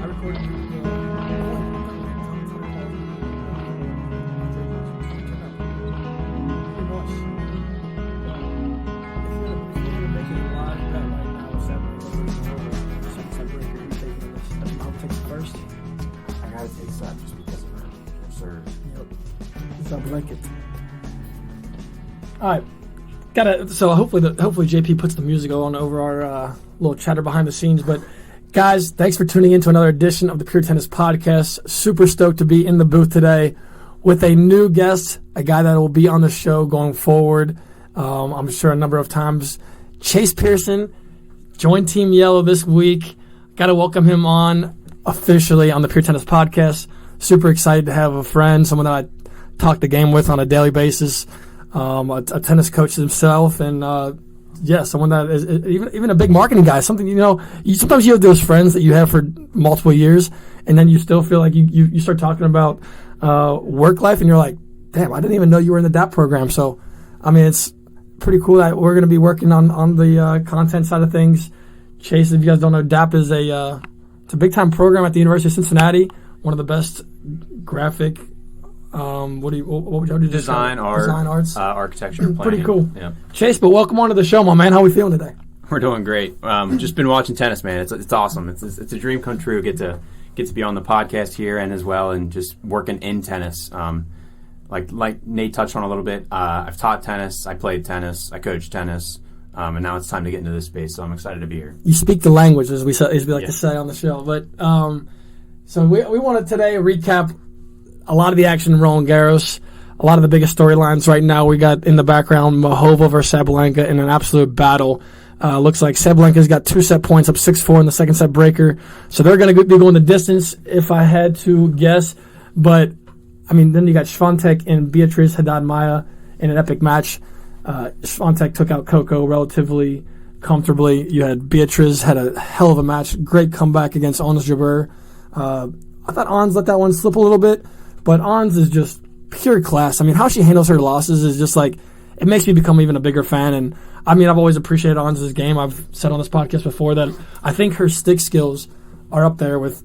I recorded first. I gotta take Seth just because of her serve. Yep. It's a blanket. All right. So hopefully JP puts the music on over our little chatter behind the scenes. But guys, thanks for tuning in to another edition of the Pure Tennis Podcast. Super stoked to be in the booth today with a new guest, a guy that will be on the show going forward. I'm sure a number of times. Chase Pearson joined Team Yellow this week. Got to welcome him on officially on the Pure Tennis Podcast. Super excited to have a friend, someone that I talk the game with on a daily basis, a tennis coach himself, and someone that is even a big marketing guy. Something, sometimes you have those friends that you have for multiple years, and then you still feel like you start talking about work life, and you're like, damn, I didn't even know you were in the DAP program. So, I mean, it's pretty cool that we're going to be working on the content side of things. Chase, if you guys don't know, DAP is it's a big-time program at the University of Cincinnati, one of the best graphic, what would you do? Design arts, architecture, planning. Pretty cool. Yeah. Chase, but welcome on to the show, my man. How are we feeling today? We're doing great. Just been watching tennis, man. It's awesome. It's a dream come true. Get to be on the podcast here and as well, and just working in tennis. Like Nate touched on a little bit. I've taught tennis. I played tennis. I coached tennis. And now it's time to get into this space, so I'm excited to be here. You speak the language, as we like to say on the show. But so we want to today recap a lot of the action in Roland Garros, a lot of the biggest storylines right now. We got in the background Mahova versus Sabalenka in an absolute battle. Looks like Sabalenka's got 2-set points, up 6-4 in the second set breaker. So they're going to be going the distance, if I had to guess. But, I mean, then you got Swiatek and Beatriz Haddad-Maia in an epic match. Swiatek took out Coco relatively comfortably. You had Beatriz had a hell of a match. Great comeback against Ons Jabeur. I thought Ons let that one slip a little bit, but Ons is just pure class. I mean, how she handles her losses is just like, it makes me become even a bigger fan. And I mean, I've always appreciated Ons' game. I've said on this podcast before that I think her stick skills are up there with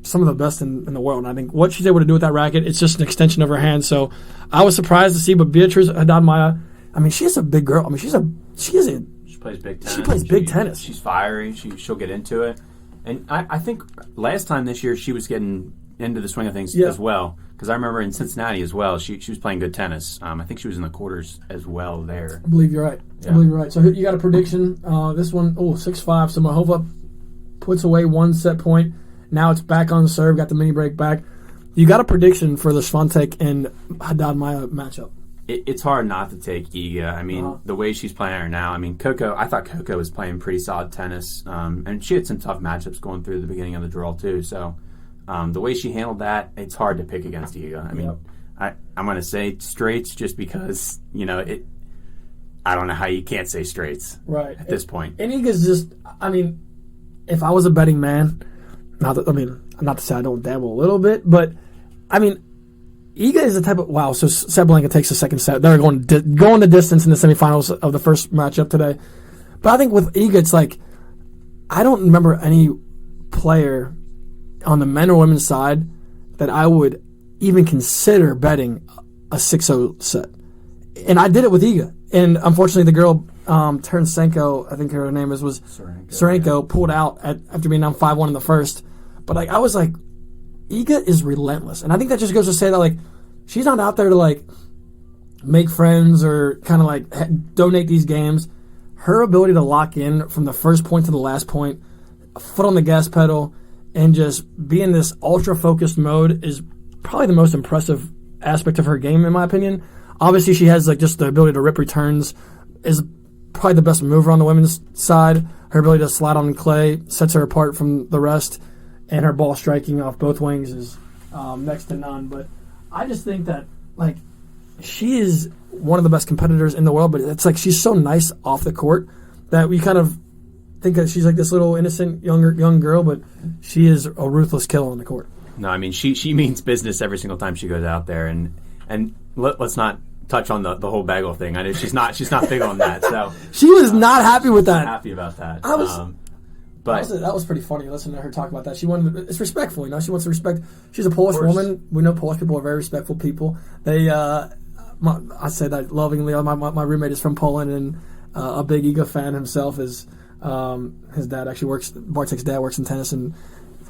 some of the best in the world. And I think what she's able to do with that racket, it's just an extension of her hand. So I was surprised to see, but Beatriz Haddad-Maia, I mean, she's a big girl. I mean, she plays big tennis. She plays big tennis. She's fiery. She'll get into it. And I think last time this year she was getting into the swing of things as well. Because I remember in Cincinnati as well, she was playing good tennis. I think she was in the quarters as well there. I believe you're right. Yeah. I believe you're right. So you got a prediction. This one, 6-5. So Mahova puts away 1 set point. Now it's back on serve. Got the mini break back. You got a prediction for the Swiatek and Haddad-Maia matchup? It's hard not to take Iga. I mean, the way she's playing her now. I mean, Coco. I thought Coco was playing pretty solid tennis, and she had some tough matchups going through the beginning of the draw too. So the way she handled that, it's hard to pick against Iga. I mean, I'm going to say straights just because it. I don't know how you can't say straights at this point. And Iga's just. I mean, if I was a betting man. Not to say I don't dabble a little bit, but I mean, Iga is the type of so Sabalenka takes the second set. They're going the distance in the semifinals of the first matchup today. But I think with Iga, it's like I don't remember any player on the men or women's side that I would even consider betting a 6-0 set, and I did it with Iga. And unfortunately, the girl Tarasenko, I think her name was Sorenko, pulled out after being down 5-1 in the first. But I was like, Iga is relentless, and I think that just goes to say that she's not out there to make friends or kind of donate these games. Her ability to lock in from the first point to the last point, a foot on the gas pedal, and just be in this ultra focused mode is probably the most impressive aspect of her game, in my opinion. Obviously, she has just the ability to rip returns, is probably the best mover on the women's side. Her ability to slide on clay sets her apart from the rest. And her ball striking off both wings is next to none. But I just think that, she is one of the best competitors in the world, but it's she's so nice off the court that we kind of think that she's this little innocent young girl, but she is a ruthless killer on the court. No, I mean, she means business every single time she goes out there. And let's not touch on the whole bagel thing. I know she's not big on that, so she was not happy with that. Not happy about that. But that was pretty funny listening to her talk about that. She wanted it's respectful, you know. She wants to respect. She's a Polish woman. We know Polish people are very respectful people. They, I say that lovingly. My roommate is from Poland and a big Iga fan himself. His dad actually Bartek's dad works in tennis and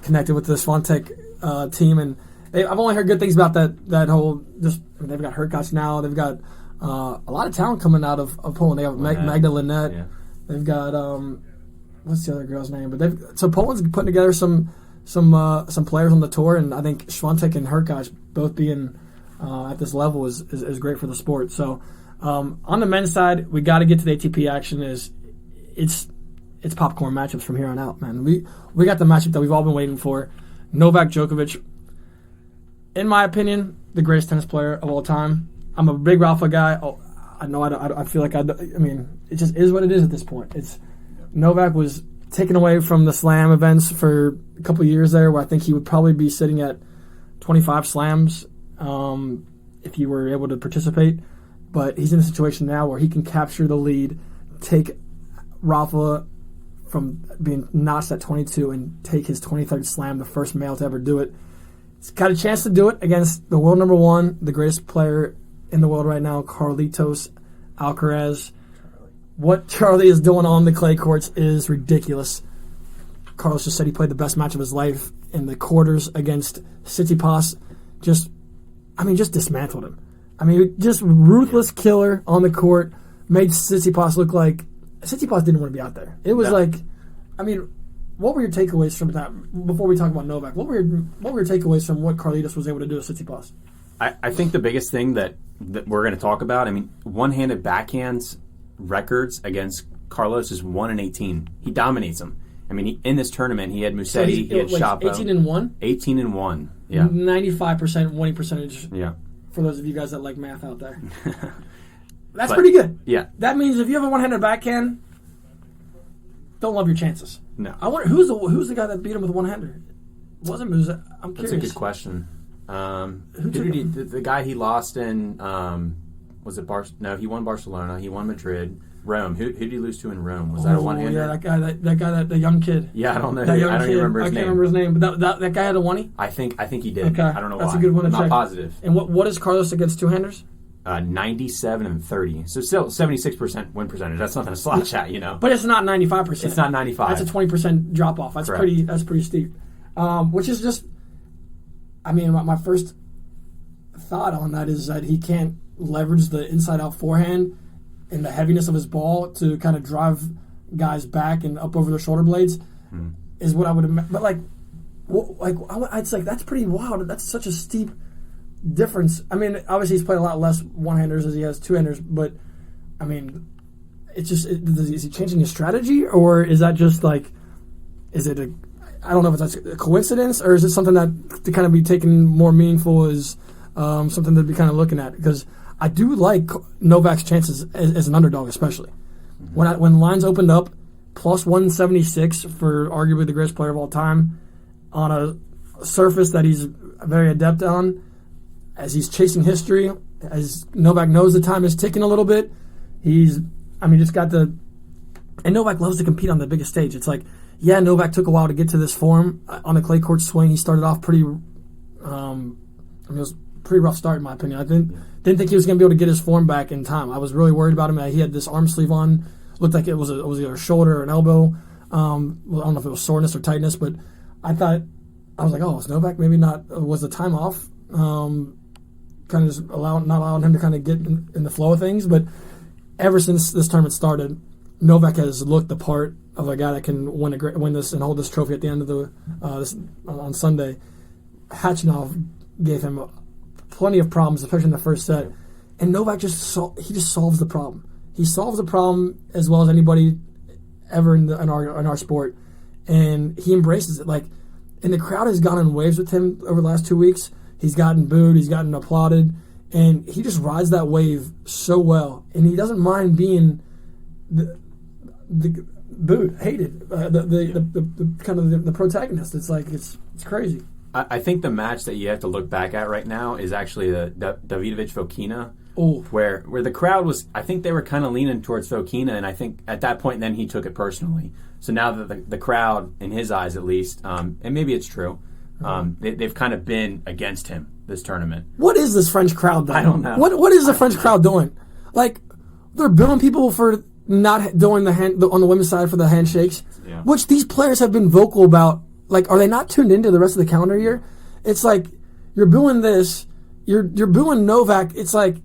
connected with the Swiatek team. And I've only heard good things about that whole. They've got Hurkacz now. They've got a lot of talent coming out of Poland. They have Magda Linette. Yeah. They've got. What's the other girl's name? But so Poland's putting together some players on the tour, and I think Swiatek and Hurkacz both being at this level is great for the sport. So on the men's side, we got to get to the ATP action. It's popcorn matchups from here on out, man. We got the matchup that we've all been waiting for. Novak Djokovic, in my opinion, the greatest tennis player of all time. I'm a big Rafa guy. Oh, I know I feel like I mean, it just is what it is at this point. Novak was taken away from the slam events for a couple of years there, where I think he would probably be sitting at 25 slams if he were able to participate. But he's in a situation now where he can capture the lead, take Rafa from being notched at 22 and take his 23rd slam, the first male to ever do it. He's got a chance to do it against the world number one, the greatest player in the world right now, Carlitos Alcaraz. What Charlie is doing on the clay courts is ridiculous. Carlos just said he played the best match of his life in the quarters against Tsitsipas. Just dismantled him. I mean, just ruthless killer on the court. Made Tsitsipas look like Tsitsipas didn't want to be out there. It was what were your takeaways from that? Before we talk about Novak, what were your takeaways from what Carlitos was able to do to Tsitsipas? I think the biggest thing that we're going to talk about. I mean, one-handed backhands. Records against Carlos is 1-18. He dominates him. I mean, in this tournament, he had Musetti, he had Shapo. 18-1? 18-1, yeah. 95% winning percentage. Yeah. For those of you guys that like math out there. That's pretty good. Yeah. That means if you have a one-handed backhand, don't love your chances. No. I wonder who's the guy that beat him with one-hander? Wasn't Musetti? I'm curious. That's a good question. The guy he lost in... Was it No, he won Barcelona. He won Madrid. Rome. Who did he lose to in Rome? Was that a one-hander? Yeah, the young kid. Yeah, I don't know. I don't even remember his name. I can't remember his name. But that guy had a one-y? I think he did. Okay. I don't know why. That's a good one to check. I'm not positive. And what is Carlos against two-handers? 97-30. So still 76% win percentage. That's nothing to slouch at, you know. But it's not 95%. It's not 95. That's a 20% drop-off. That's Correct. pretty steep. Which is just... I mean, my first thought on that is that he can't leverage the inside-out forehand and the heaviness of his ball to kind of drive guys back and up over their shoulder blades is what I would imagine. But it's like that's pretty wild. That's such a steep difference. I mean, obviously he's played a lot less one-handers as he has two-handers, but I mean, it's just is he changing his strategy, or is that just like I don't know if it's a coincidence, or is it something that to kind of be taken more meaningful as something to be kind of looking at? Because I do like Novak's chances as an underdog, especially. When lines opened up, plus 176 for arguably the greatest player of all time on a surface that he's very adept on, as he's chasing history, as Novak knows the time is ticking a little bit. Just got the... And Novak loves to compete on the biggest stage. It's like, yeah, Novak took a while to get to this form. On the clay court swing, he started off pretty... it was pretty rough start in my opinion. I didn't think he was going to be able to get his form back in time. I was really worried about him. He had this arm sleeve on, looked like it was either a shoulder or an elbow. I don't know if it was soreness or tightness, but I was like, is Novak maybe not? Was the time off? Kind of just not allowing him to kind of get in the flow of things. But ever since this tournament started, Novak has looked the part of a guy that can win this and hold this trophy at the end of the on Sunday. Khachanov gave him plenty of problems, especially in the first set. And Novak just solves the problem. He solves the problem as well as anybody ever in our sport, and he embraces it. And the crowd has gone in waves with him over the last 2 weeks. He's gotten booed, he's gotten applauded, and he just rides that wave so well. And he doesn't mind being the booed, hated, the kind of the protagonist. It's like it's crazy. I think the match that you have to look back at right now is actually the Davidovich-Fokina. Ooh. where the crowd was, I think they were kind of leaning towards Fokina, and I think at that point then he took it personally. So now that the crowd, in his eyes at least, and maybe it's true, they've kind of been against him this tournament. What is this French crowd doing? I don't know. What is the French crowd doing? Like, they're billing people for not doing on the women's side for the handshakes, which these players have been vocal about. Like, are they not tuned into the rest of the calendar year? It's like, you're booing this, you're booing Novak. It's like,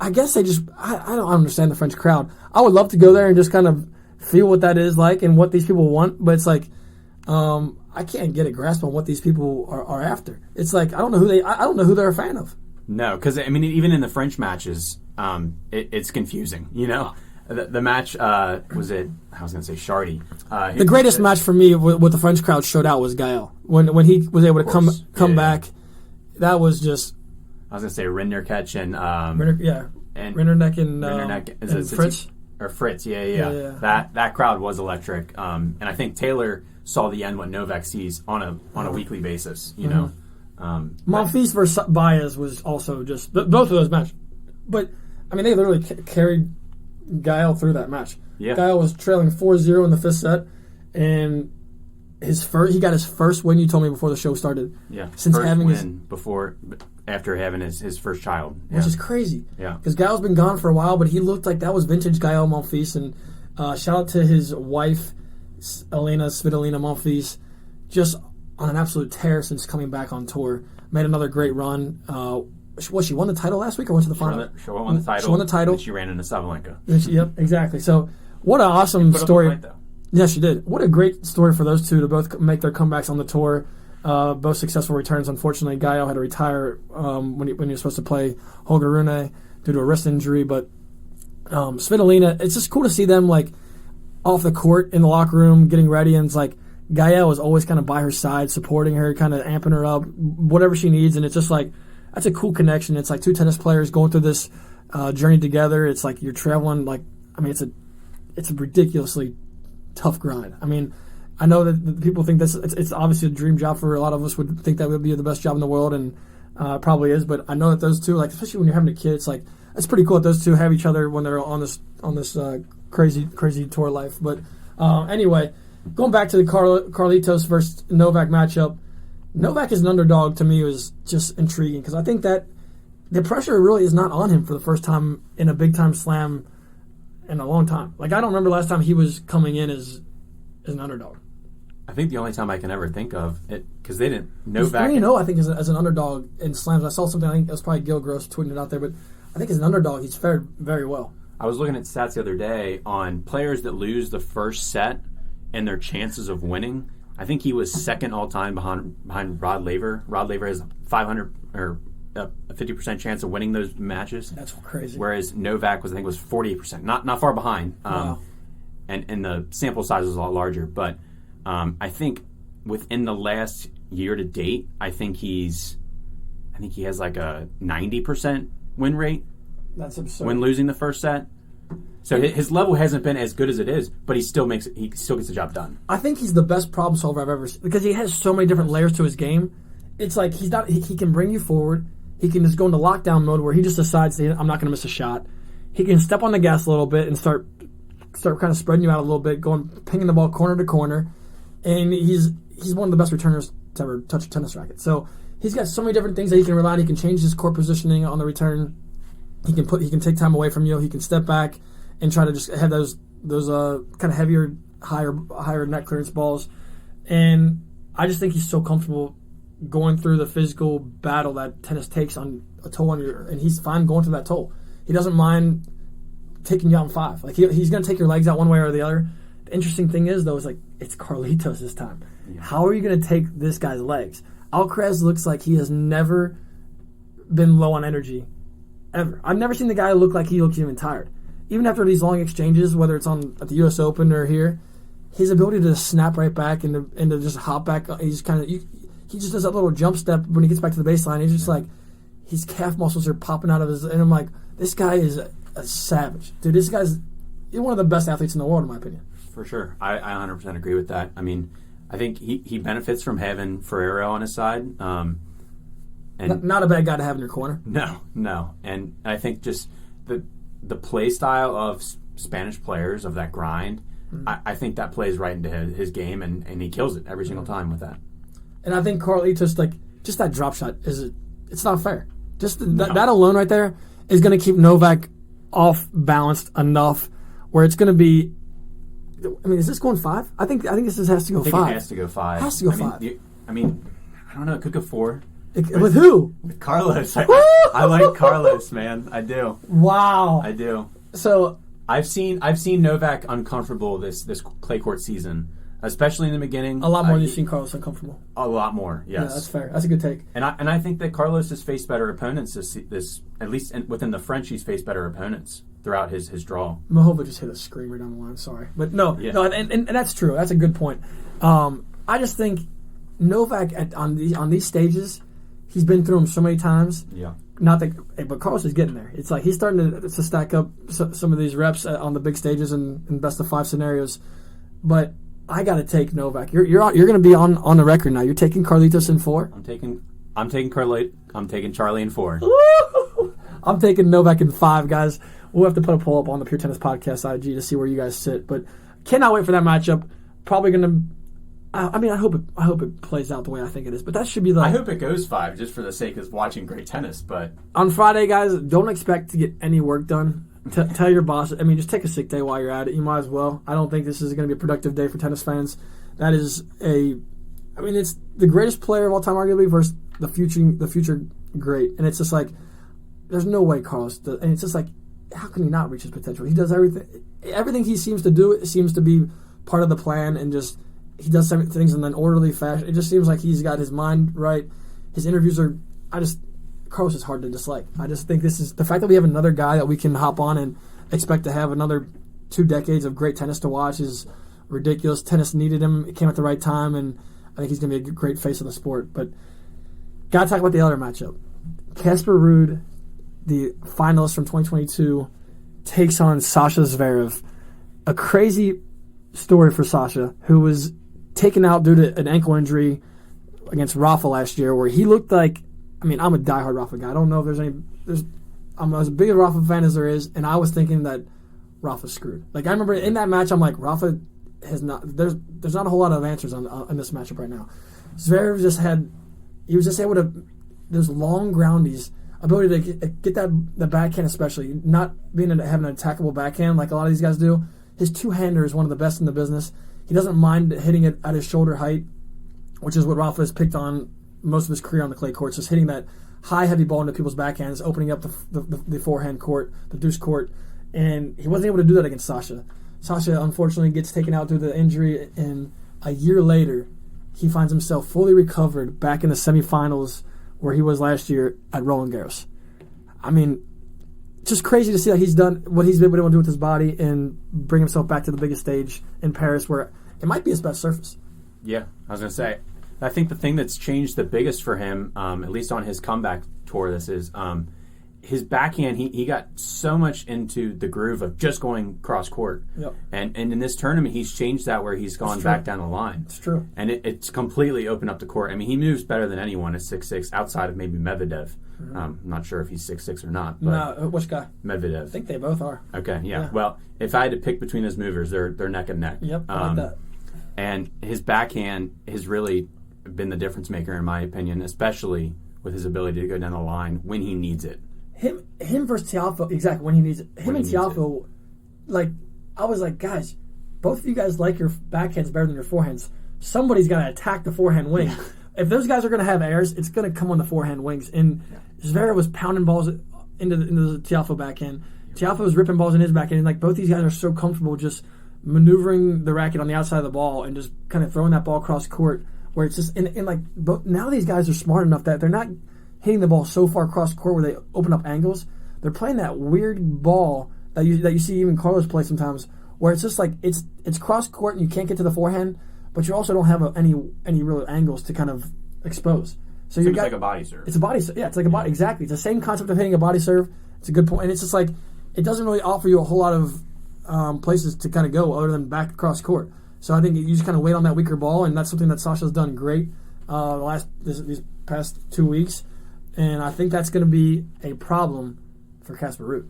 I guess they just, I don't understand the French crowd. I would love to go there and just kind of feel what that is like and what these people want, but it's like, I can't get a grasp on what these people are after. It's like, I don't know who they're a fan of. No, because I mean, even in the French matches, it's confusing. You know, the match was it? I was going to say Shardy. The greatest match for me, what the French crowd showed out, was Gael when he was able to come back. That was just. I was going to say Rinderketch and Rinderneck and Fritz. Or Fritz, yeah. That crowd was electric, and I think Taylor saw the end what Novak sees on a weekly basis. You know, Monfils versus Baez was also just both of those matches, but I mean they literally carried Gael through that match. Yeah. Gael was trailing 4-0 in the fifth set, and he got his first win. You told me before the show started. Yeah, since first having win after having his first child, which is crazy. Yeah, because Gael's been gone for a while, but he looked like that was vintage Gael Monfils. And shout out to his wife, Elena Svitolina Monfils, just on an absolute tear since coming back on tour. Made another great run. She won the title last week or went to the final? She won the title. She won the title. And she ran into Sabalenka. Yep, exactly. So what an awesome story. Yeah, she did. What a great story for those two to both make their comebacks on the tour. Both successful returns. Unfortunately, Gael had to retire when he was supposed to play Holger Rune due to a wrist injury. But Svitolina, it's just cool to see them like off the court in the locker room getting ready, and it's like Gael is always kind of by her side, supporting her, kind of amping her up, whatever she needs. And it's just like that's a cool connection. It's like two tennis players going through this journey together. It's like you're traveling. Like I mean, it's a ridiculously tough grind. I mean, I know that people think it's obviously a dream job for a lot of us. Would think that would be the best job in the world, and it probably is. But I know that those two, like especially when you're having a kid, it's like it's pretty cool that those two have each other when they're on this crazy tour life. But anyway, going back to the Carlitos versus Novak matchup, Novak as an underdog to me was just intriguing because I think that the pressure really is not on him for the first time in a big time slam in a long time. Like I don't remember last time he was coming in as an underdog. I think the only time I can ever think of it, because they didn't. Novak. He's 3-0, I think, as an underdog in slams. I saw something, I think it was probably Gil Gross tweeting it out there, but I think as an underdog, he's fared very well. I was looking at stats the other day on players that lose the first set and their chances of winning. I think he was second all time behind Rod Laver. Rod Laver has 500 or a 50% chance of winning those matches. That's crazy. Whereas Novak was 48%, not far behind. Wow. And the sample size was a lot larger, but I think within the last year to date, I think he has like a 90% win rate. That's absurd. When losing the first set, so his level hasn't been as good as it is, but he still gets the job done. I think he's the best problem solver I've ever seen because he has so many different layers to his game. It's like he can bring you forward. He can just go into lockdown mode where he just decides I'm not going to miss a shot. He can step on the gas a little bit and start kind of spreading you out a little bit, pinging the ball corner to corner, and he's one of the best returners to ever touch a tennis racket. So he's got so many different things that he can rely on. He can change his court positioning on the return. He can take time away from you. He can step back and try to just have those kind of heavier, higher net clearance balls. And I just think he's so comfortable going through the physical battle that tennis takes on a toll and he's fine going through that toll. He doesn't mind taking you out in 5. Like he's going to take your legs out one way or the other. The interesting thing is though, it's Carlitos this time. Yeah. How are you going to take this guy's legs? Alcaraz looks like he has never been low on energy ever. I've never seen the guy look like he looks even tired. Even after these long exchanges, whether it's at the U.S. Open or here, his ability to snap right back and to just hop back, he's kind of he just does that little jump step when he gets back to the baseline. He's just like his calf muscles are popping out of his, and I'm like, this guy is a savage, dude. He's one of the best athletes in the world, in my opinion. For sure, I 100% agree with that. I mean, I think he benefits from having Ferrero on his side. And not a bad guy to have in your corner. No. And I think just the play style of Spanish players, of that grind, I think that plays right into his game, and he kills it every single time with that. And I think Carlitos, just that drop shot, it's not fair. Just that alone right there is going to keep Novak off balanced enough where it's going to be. I mean, is this going 5? I think this has to go 5. It has to go 5. Has to go 5. I don't know. It could go 4. With who? With Carlos. I like Carlos, man. I do. Wow. I do. So I've seen Novak uncomfortable this clay court season, especially in the beginning. A lot more than you've seen Carlos uncomfortable. A lot more, yes. Yeah, that's fair. That's a good take. And I think that Carlos has faced better opponents this at least within the French, he's faced better opponents throughout his draw. Mahova just hit a screamer down the line. Sorry, but no, and that's true. That's a good point. I just think Novak on these stages, he's been through them so many times. Yeah. But Carlos is getting there. It's like he's starting to stack up some of these reps on the big stages and best of 5 scenarios. But I got to take Novak. You're going to be on the record now. You're taking Carlitos in 4. I'm taking Charlie in 4. I'm taking Novak in 5, guys. We'll have to put a poll up on the Pure Tennis Podcast IG to see where you guys sit. But cannot wait for that matchup. Probably going to. I hope it plays out the way I think it is. But that should be I hope it goes 5 just for the sake of watching great tennis. But on Friday, guys, don't expect to get any work done. Tell your boss. I mean, just take a sick day while you're at it. You might as well. I don't think this is going to be a productive day for tennis fans. That is it's the greatest player of all time, arguably, versus the future great. And it's just like, there's no way Carlos does. And it's just like, how can he not reach his potential? He does everything. Everything he seems to do, it seems to be part of the plan, and just he does things in an orderly fashion. It just seems like he's got his mind right. His interviews are. Carlos is hard to dislike. I just think this is the fact that we have another guy that we can hop on and expect to have another 2 decades of great tennis to watch is ridiculous. Tennis needed him. It came at the right time, and I think he's going to be a great face of the sport. But got to talk about the other matchup. Casper Ruud, the finalist from 2022, takes on Sasha Zverev. A crazy story for Sasha, who was taken out due to an ankle injury against Rafa last year, where he looked like. I mean, I'm a diehard Rafa guy. I don't know if I'm as big a Rafa fan as there is, and I was thinking that Rafa's screwed. Like, I remember in that match, I'm like, Rafa has not. There's not a whole lot of answers on this matchup right now. Zverev he was just able to. Those long groundies, ability to get the backhand, especially not having an attackable backhand like a lot of these guys do. His two-hander is one of the best in the business. He doesn't mind hitting it at his shoulder height, which is what Rafa has picked on most of his career on the clay courts, just hitting that high, heavy ball into people's backhands, opening up the forehand court, the deuce court, and he wasn't able to do that against Sasha. Sasha, unfortunately, gets taken out due to the injury, and a year later, he finds himself fully recovered back in the semifinals where he was last year at Roland Garros. I mean, just crazy to see that he's done what he's been able to do with his body and bring himself back to the biggest stage in Paris, where it might be his best surface. Yeah, I was going to say, I think the thing that's changed the biggest for him, at least on his comeback tour, this is his backhand. He got so much into the groove of just going cross court. Yep. And in this tournament, he's changed that where he's gone back down the line. It's true. And it's completely opened up the court. I mean, he moves better than anyone at 6'6", outside of maybe Medvedev. Mm-hmm. I'm not sure if he's 6'6" or not. But no, which guy? Medvedev. I think they both are. Okay, yeah. Well, if I had to pick between those movers, they're neck and neck. Yep, I like that. And his backhand has really been the difference maker, in my opinion, especially with his ability to go down the line when he needs it. Him versus Tiafoe, exactly, when he needs it. Him and Tiafoe, like, I was like, guys, both of you guys like your backhands better than your forehands. Somebody's got to attack the forehand wing. If those guys are going to have errors, it's going to come on the forehand wings. And Zverev was pounding balls into the Tiafoe backhand. Tiafoe was ripping balls in his backhand. And, like, both these guys are so comfortable just maneuvering the racket on the outside of the ball and just kind of throwing that ball across court, where it's just and like now these guys are smart enough that they're not hitting the ball so far across court where they open up angles. They're playing that weird ball that you see even Carlos play sometimes, where it's just like it's cross court and you can't get to the forehand, but you also don't have any real angles to kind of expose. So you got like a body serve. It's a body serve. Yeah, it's like a body. Exactly. It's the same concept of hitting a body serve. It's a good point, and it's just like it doesn't really offer you a whole lot of places to kind of go other than back across court. So I think you just kind of wait on that weaker ball, and that's something that Sasha's done great these past 2 weeks. And I think that's going to be a problem for Casper Ruud.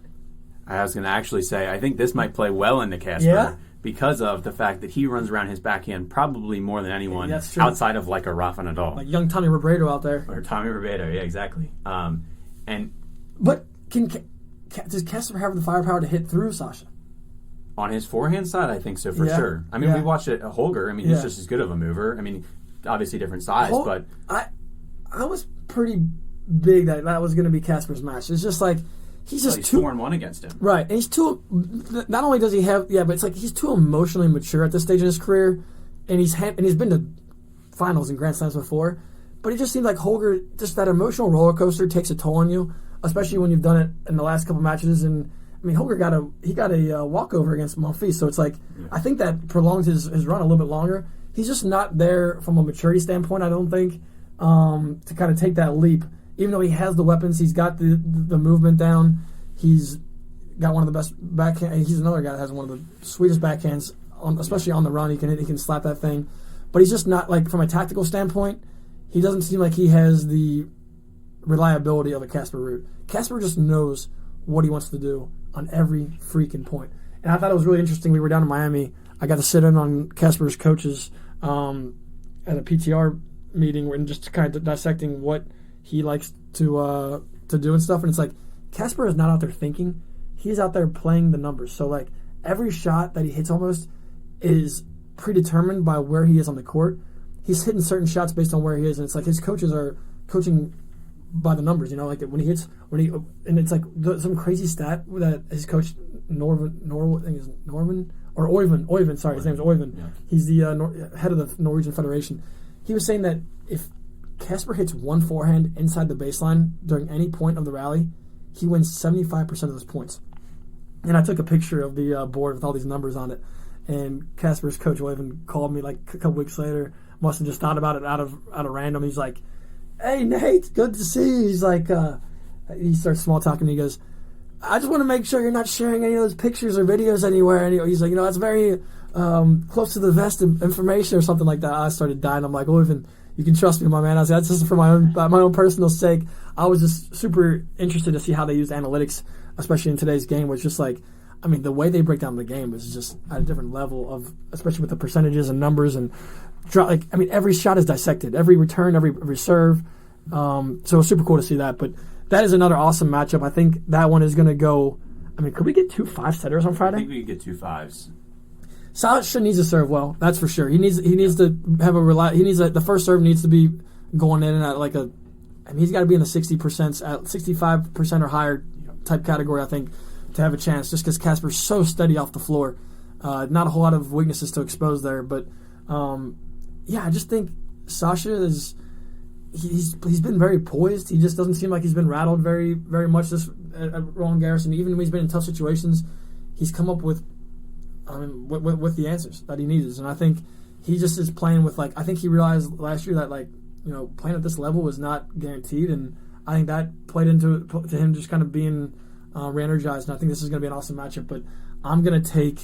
I was going to actually say, I think this might play well into Casper because of the fact that he runs around his backhand probably more than anyone outside of like a Rafa Nadal. Like young Tommy Robredo out there. Or Tommy Robredo, yeah, exactly. But does Casper have the firepower to hit through Sasha? On his forehand side, I think so for sure. I mean, we watched it at Holger. I mean, he's just as good of a mover. I mean, obviously different size, but... I was pretty big that was going to be Casper's match. It's just like... He's 4-1 against him. Right. And he's too... Not only does he have... Yeah, but it's like he's too emotionally mature at this stage in his career. And he's been to finals and Grand Slams before. But it just seems like Holger... Just that emotional roller coaster takes a toll on you. Especially when you've done it in the last couple matches. And, I mean, Holger got a walkover against Monfils. So it's like... I think that prolonged his run a little bit longer. He's just not there from a maturity standpoint, I don't think, to kind of take that leap. Even though he has the weapons, he's got the movement down. He's got one of the best backhand. He's another guy that has one of the sweetest backhands, especially on the run. He can slap that thing. But he's just not, like, from a tactical standpoint, he doesn't seem like he has the reliability of a Casper Ruud. Casper just knows what he wants to do on every freaking point. And I thought it was really interesting. We were down in Miami. I got to sit in on Casper's coaches at a PTR meeting and just kind of dissecting what he likes to do and stuff. And it's like, Casper is not out there thinking. He's out there playing the numbers. So, like, every shot that he hits almost is predetermined by where he is on the court. He's hitting certain shots based on where he is. And it's like his coaches are coaching by the numbers, you know, like when he and it's like some crazy stat that his coach, Oyvind, sorry, his name's Oyvind. Yeah. He's the head of the Norwegian Federation. He was saying that if Casper hits one forehand inside the baseline during any point of the rally, he wins 75% of those points. And I took a picture of the board with all these numbers on it, and Casper's coach Oyvind called me like a couple weeks later. Must have just thought about it out of random. He's like, "Hey Nate, good to see you." He's like, he starts small talking. And he goes, "I just want to make sure you're not sharing any of those pictures or videos anywhere." And he's like, that's very close to the vest information or something like that. I started dying. I'm like, Oyvind, you can trust me, my man. I said, that's just for my own personal sake. I was just super interested to see how they used analytics, especially in today's game, which just like, I mean, the way they break down the game is just at a different level of, especially with the percentages and numbers and like, I mean, every shot is dissected, every return, every serve. So it's super cool to see that. But that is another awesome matchup. I think that one is going to go. I mean, could we get 2 5-setters on Friday? I think we could get 2 5s. Sasha needs to serve well. That's for sure. He needs to have the first serve needs to be going in at like a. I mean, he's got to be in the 60%, at 65% or higher type category, I think, to have a chance. Just because Casper's so steady off the floor, not a whole lot of weaknesses to expose there. But yeah, I just think Sasha is. He's been very poised. He just doesn't seem like he's been rattled very very much this at Roland Garros. Even when he's been in tough situations, he's come up with. I mean, with the answers that he needs. And I think he just is playing with, like, I think he realized last year that, like, playing at this level was not guaranteed. And I think that played into to him just kind of being re-energized. And I think this is going to be an awesome matchup. But I'm going to take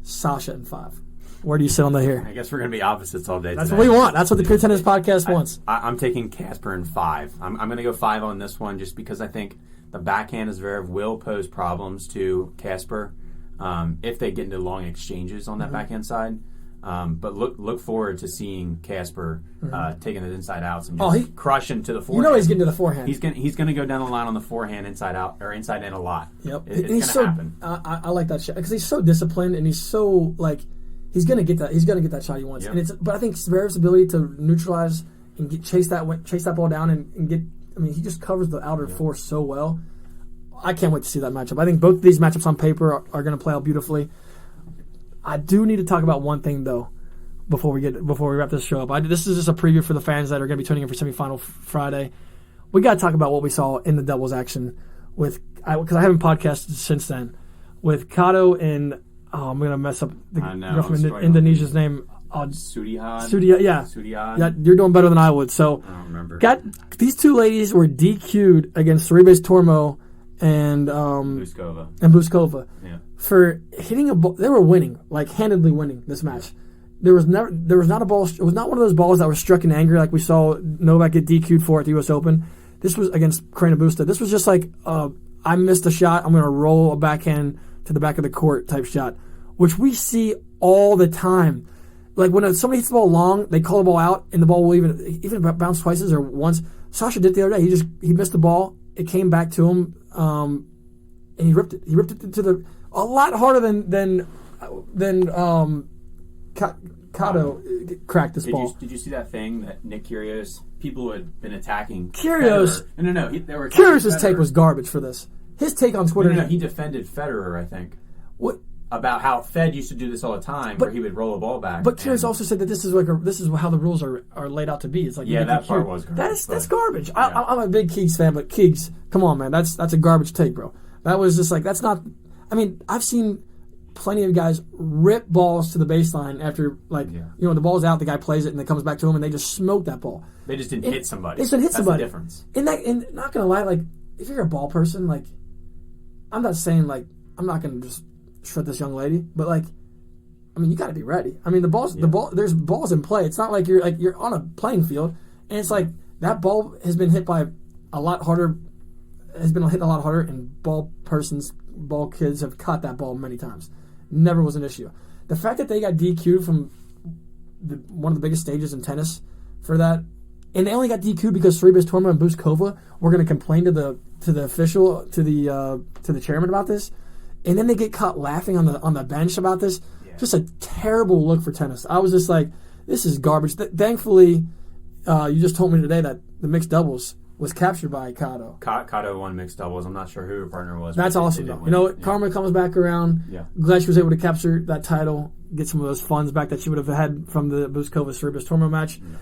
Sasha in 5. Where do you sit on that here? I guess we're going to be opposites all day. That's today. What we want. That's what the Pure Tennis Podcast wants. I'm taking Casper in 5. I'm going to go 5 on this one just because I think the backhand is will pose problems to Casper. If they get into long exchanges on that backhand side. But look forward to seeing Casper taking the inside outs and just crushing to the forehand. He's getting to the forehand. He's going to go down the line on the forehand inside out or inside in a lot. Yep. It's going to happen. I like that shot because he's so disciplined and he's so like he's going to get that. He's going to get that shot he wants. Yep. And but I think Zverev's ability to neutralize and chase that ball down and get. I mean, he just covers the outer force so well. I can't wait to see that matchup. I think both of these matchups on paper are going to play out beautifully. I do need to talk about one thing though before we wrap this show up. This is just a preview for the fans that are going to be tuning in for semifinal Friday. We got to talk about what we saw in the doubles action because I haven't podcasted since then with Kato and I'm going to mess up the girl from Indonesia's name. Sudihan. Yeah, you're doing better than I would. So I don't remember. These two ladies were DQ'd against Sorribes Tormo and Buzkova. Yeah. For hitting a ball. They were winning, like handedly winning this match. There was not a ball. It was not one of those balls that were struck in anger like we saw Novak get DQ'd for at the U.S. Open. This was against Karina Busta. This was just like, I missed a shot, I'm going to roll a backhand to the back of the court type shot, which we see all the time. Like when somebody hits the ball long, they call the ball out, and the ball will even bounce twice or once. Sasha did the other day. He missed the ball. It came back to him, and he ripped it. He ripped it to a lot harder than Kato cracked this ball. Did you see that thing that Nick Kyrgios, people who had been attacking Kyrgios? Federer. No. They were Kyrgios' take was garbage for this. His take on Twitter. No, he defended Federer, I think. What? About how Fed used to do this all the time, where he would roll a ball back. But Kyrgios also said that this is how the rules are laid out to be. It's like that part was garbage. That's garbage. Yeah. I'm a big Keegs fan, but Keegs, come on, man, that's a garbage take, bro. That was just like, that's not. I mean, I've seen plenty of guys rip balls to the baseline after, the ball's out, the guy plays it, and it comes back to him, and they just smoke that ball. They just didn't hit somebody. They just didn't hit somebody. That's the difference. And not gonna lie, like if you're a ball person, like I'm not saying like I'm not gonna just shred this young lady, but like, I mean, you got to be ready. I mean, the ball. There's balls in play. It's not like you're on a playing field, and it's like that ball has been hit by a lot harder. Has been hit a lot harder, and ball kids have caught that ball many times. Never was an issue. The fact that they got DQ'd from one of the biggest stages in tennis for that, and they only got DQ'd because Sorribes Tormo and Buskova were going to complain to the official, to the chairman about this. And then they get caught laughing on the bench about this. Yeah. Just a terrible look for tennis. I was just like, this is garbage. Thankfully, you just told me today that the mixed doubles was captured by Kato. Kato won mixed doubles. I'm not sure who her partner was. That's awesome, though. You know what? Karma comes back around. Yeah. Glad she was able to capture that title, get some of those funds back that she would have had from the Buskova-Sorribes Tormo match. Yeah.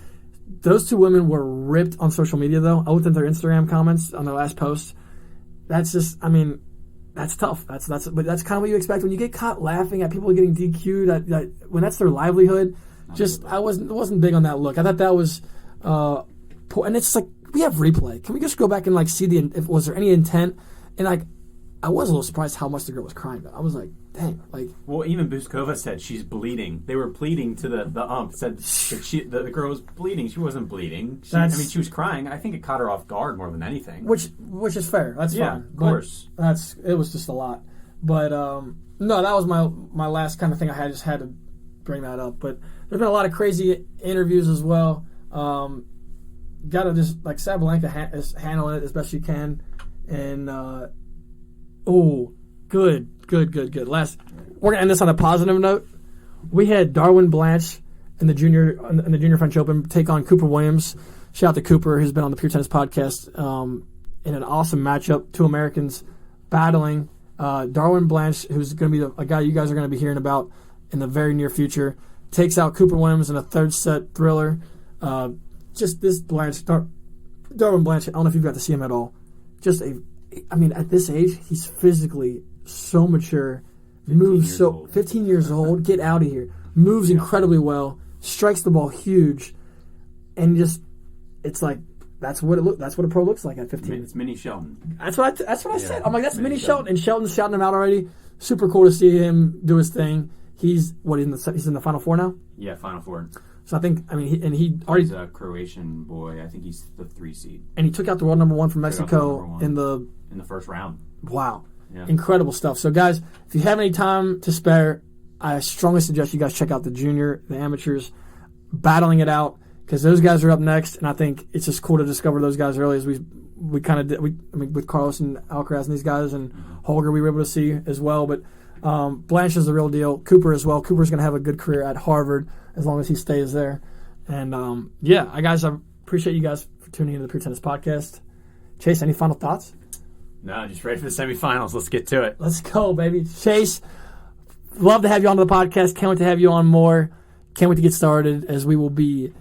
Those two women were ripped on social media, though. I looked at their Instagram comments on their last post. That's just, I mean, that's tough. But that's kind of what you expect when you get caught laughing at people getting DQ'd. When that's their livelihood, I wasn't big on that look. I thought that was, and it's like we have replay. Can we just go back and see if was there any intent? And I was a little surprised how much the girl was crying. I was like, dang, Well, even Buskova said she's bleeding. They were pleading to the ump. Said that the girl was bleeding. She wasn't bleeding. She was crying. I think it caught her off guard more than anything. Which is fair. That's fine. Of course. It was just a lot. But no, that was my last kind of thing. I just had to bring that up. But there's been a lot of crazy interviews as well. Got to just Sabalenka is handling it as best she can, and good. We're gonna end this on a positive note. We had Darwin Blanche in the junior French Open take on Cooper Williams. Shout out to Cooper, who's been on the Pure Tennis podcast in an awesome matchup. Two Americans battling. Darwin Blanche, who's going to be a guy you guys are going to be hearing about in the very near future, takes out Cooper Williams in a third set thriller. Just this Darwin Blanche, I don't know if you've got to see him at all. At this age, he's physically so mature, moves 15 years old, get out of here, moves incredibly well, strikes the ball huge, and it's like that's what a pro looks like at 15. It's mini Shelton. That's what I said. I'm like, that's mini Shelton, and Shelton's shouting him out already. Super cool to see him do his thing. He's in the Final Four now. Yeah, Final Four. So I think, he's a Croatian boy. I think he's the 3 seed. And he took out the world number 1 from Mexico in the first round. Wow. Yeah. Incredible stuff. So guys, if you have any time to spare, I strongly suggest you guys check out the amateurs, battling it out, because those guys are up next, and I think it's just cool to discover those guys early as we kind of did. With Carlos and Alcaraz and these guys, and Holger we were able to see as well. But Blanche is the real deal. Cooper as well. Cooper's going to have a good career at Harvard as long as he stays there. And guys, I appreciate you guys for tuning into the Pure Tennis Podcast. Chase, any final thoughts? No, just ready for the semifinals. Let's get to it. Let's go, baby. Chase, love to have you on the podcast. Can't wait to have you on more. Can't wait to get started as we will be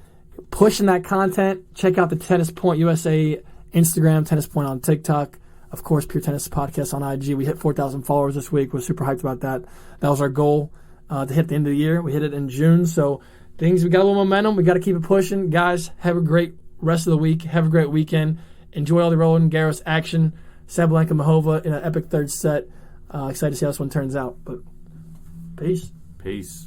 pushing that content. Check out the Tennis Point USA Instagram, Tennis Point on TikTok. Of course, Pure Tennis Podcast on IG. We hit 4,000 followers this week. We're super hyped about that. That was our goal to hit the end of the year. We hit it in June. So we got a little momentum. We got to keep it pushing. Guys, have a great rest of the week. Have a great weekend. Enjoy all the Roland Garros action. Sabalenka Mahova in an epic third set. Excited to see how this one turns out. But peace. Peace.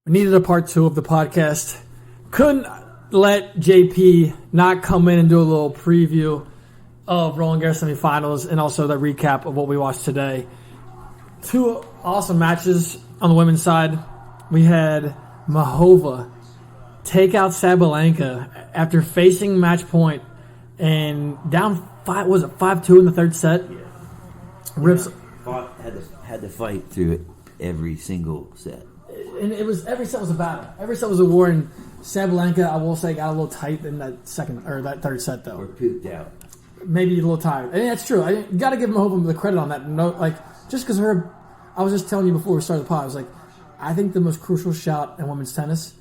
We needed a part 2 of the podcast. let JP not come in and do a little preview of Roland Garros semifinals and also the recap of what we watched today. Two awesome matches on the women's side. We had Mahova take out Sabalenka after facing match point and down 5-2 in the third set. Yeah. Rips Had to fight through it every single set. And it was every set was a battle. Every set was a war. And Sabalenka, I will say, got a little tight in that third set though. Or pooped out. Maybe a little tired. And that's true. You got to give Mahova the credit on that. No, just because I was just telling you before we started the pod, I was like, I think the most crucial shot in women's tennis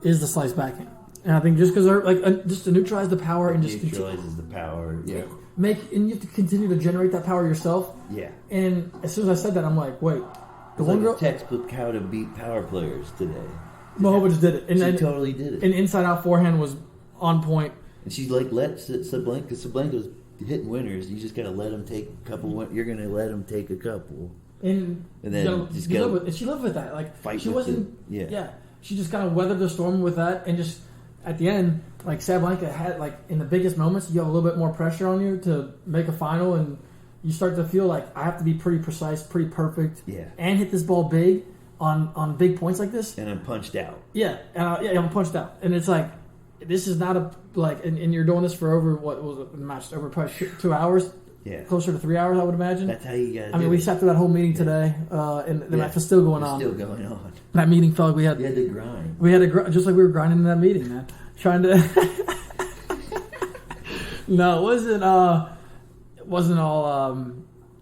is the slice backhand. And I think just because just to neutralize the power and just neutralizes the power. Yeah. And you have to continue to generate that power yourself. Yeah. And as soon as I said that, I'm like, wait, the one girl textbook how to beat power players today. Mahova just did it. And she totally did it. And inside out forehand was on point. And she's let Sabalenka, because Sabalenka's hitting winners. You just got to let them take a couple. You're going to let them take a couple. And then just go. And she lived with that. Fight she with wasn't. it. Yeah. She just kind of weathered the storm with that, and just at the end, Sabalenka had in the biggest moments, you have a little bit more pressure on you to make a final, and you start to feel like I have to be pretty precise, pretty perfect, and hit this ball big on big points like this. And I'm punched out. Yeah, I'm punched out, and it's like this is not and you're doing this for over what was it, the match over probably 2 hours. Yeah. Closer to 3 hours, I would imagine. That's how you got to I mean, we sat through that whole meeting today, and the match was still going on. Still going on. That meeting felt like we had to grind. We had to just like we were grinding in that meeting, man. Trying to. No, it wasn't all. I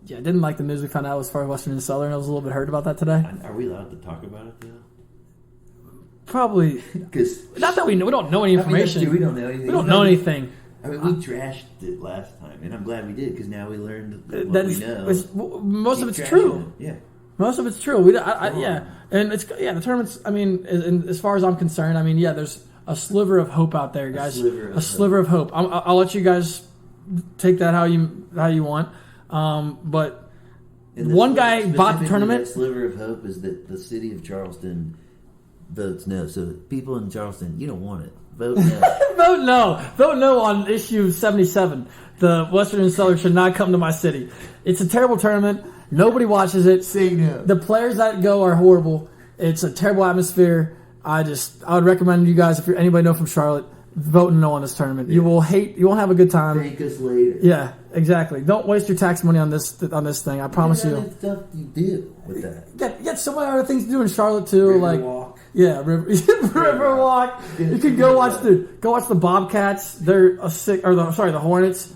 didn't like the news we found out as far as Western and Southern. I was a little bit hurt about that today. Are we allowed to talk about it though? Probably. Because not that we know. We don't know any information. We don't know anything. We don't know anything. I mean, we trashed it last time, and I'm glad we did because now we learned what we know. Most of it's true. Yeah, most of it's true. And it's the tournaments. I mean, as far as I'm concerned, I mean, there's a sliver of hope out there, guys. A sliver of hope. I'll let you guys take that how you want. But one guy bought the tournament. That sliver of hope is that the city of Charleston votes no. So people in Charleston, you don't want it. Vote no. Vote no on issue 77. The Western and Southern should not come to my city. It's a terrible tournament. Nobody watches it. Say no. The players that go are horrible. It's a terrible atmosphere. I would recommend you guys, if you're anybody know from Charlotte, vote no on this tournament. Yeah. You won't have a good time. Thank us later. Yeah, exactly. Don't waste your tax money on this thing. I promise you. What stuff you do with that? You got so many other things to do in Charlotte too. Riverwalk. Yeah, Riverwalk. You can go watch the Bobcats. They're the Hornets.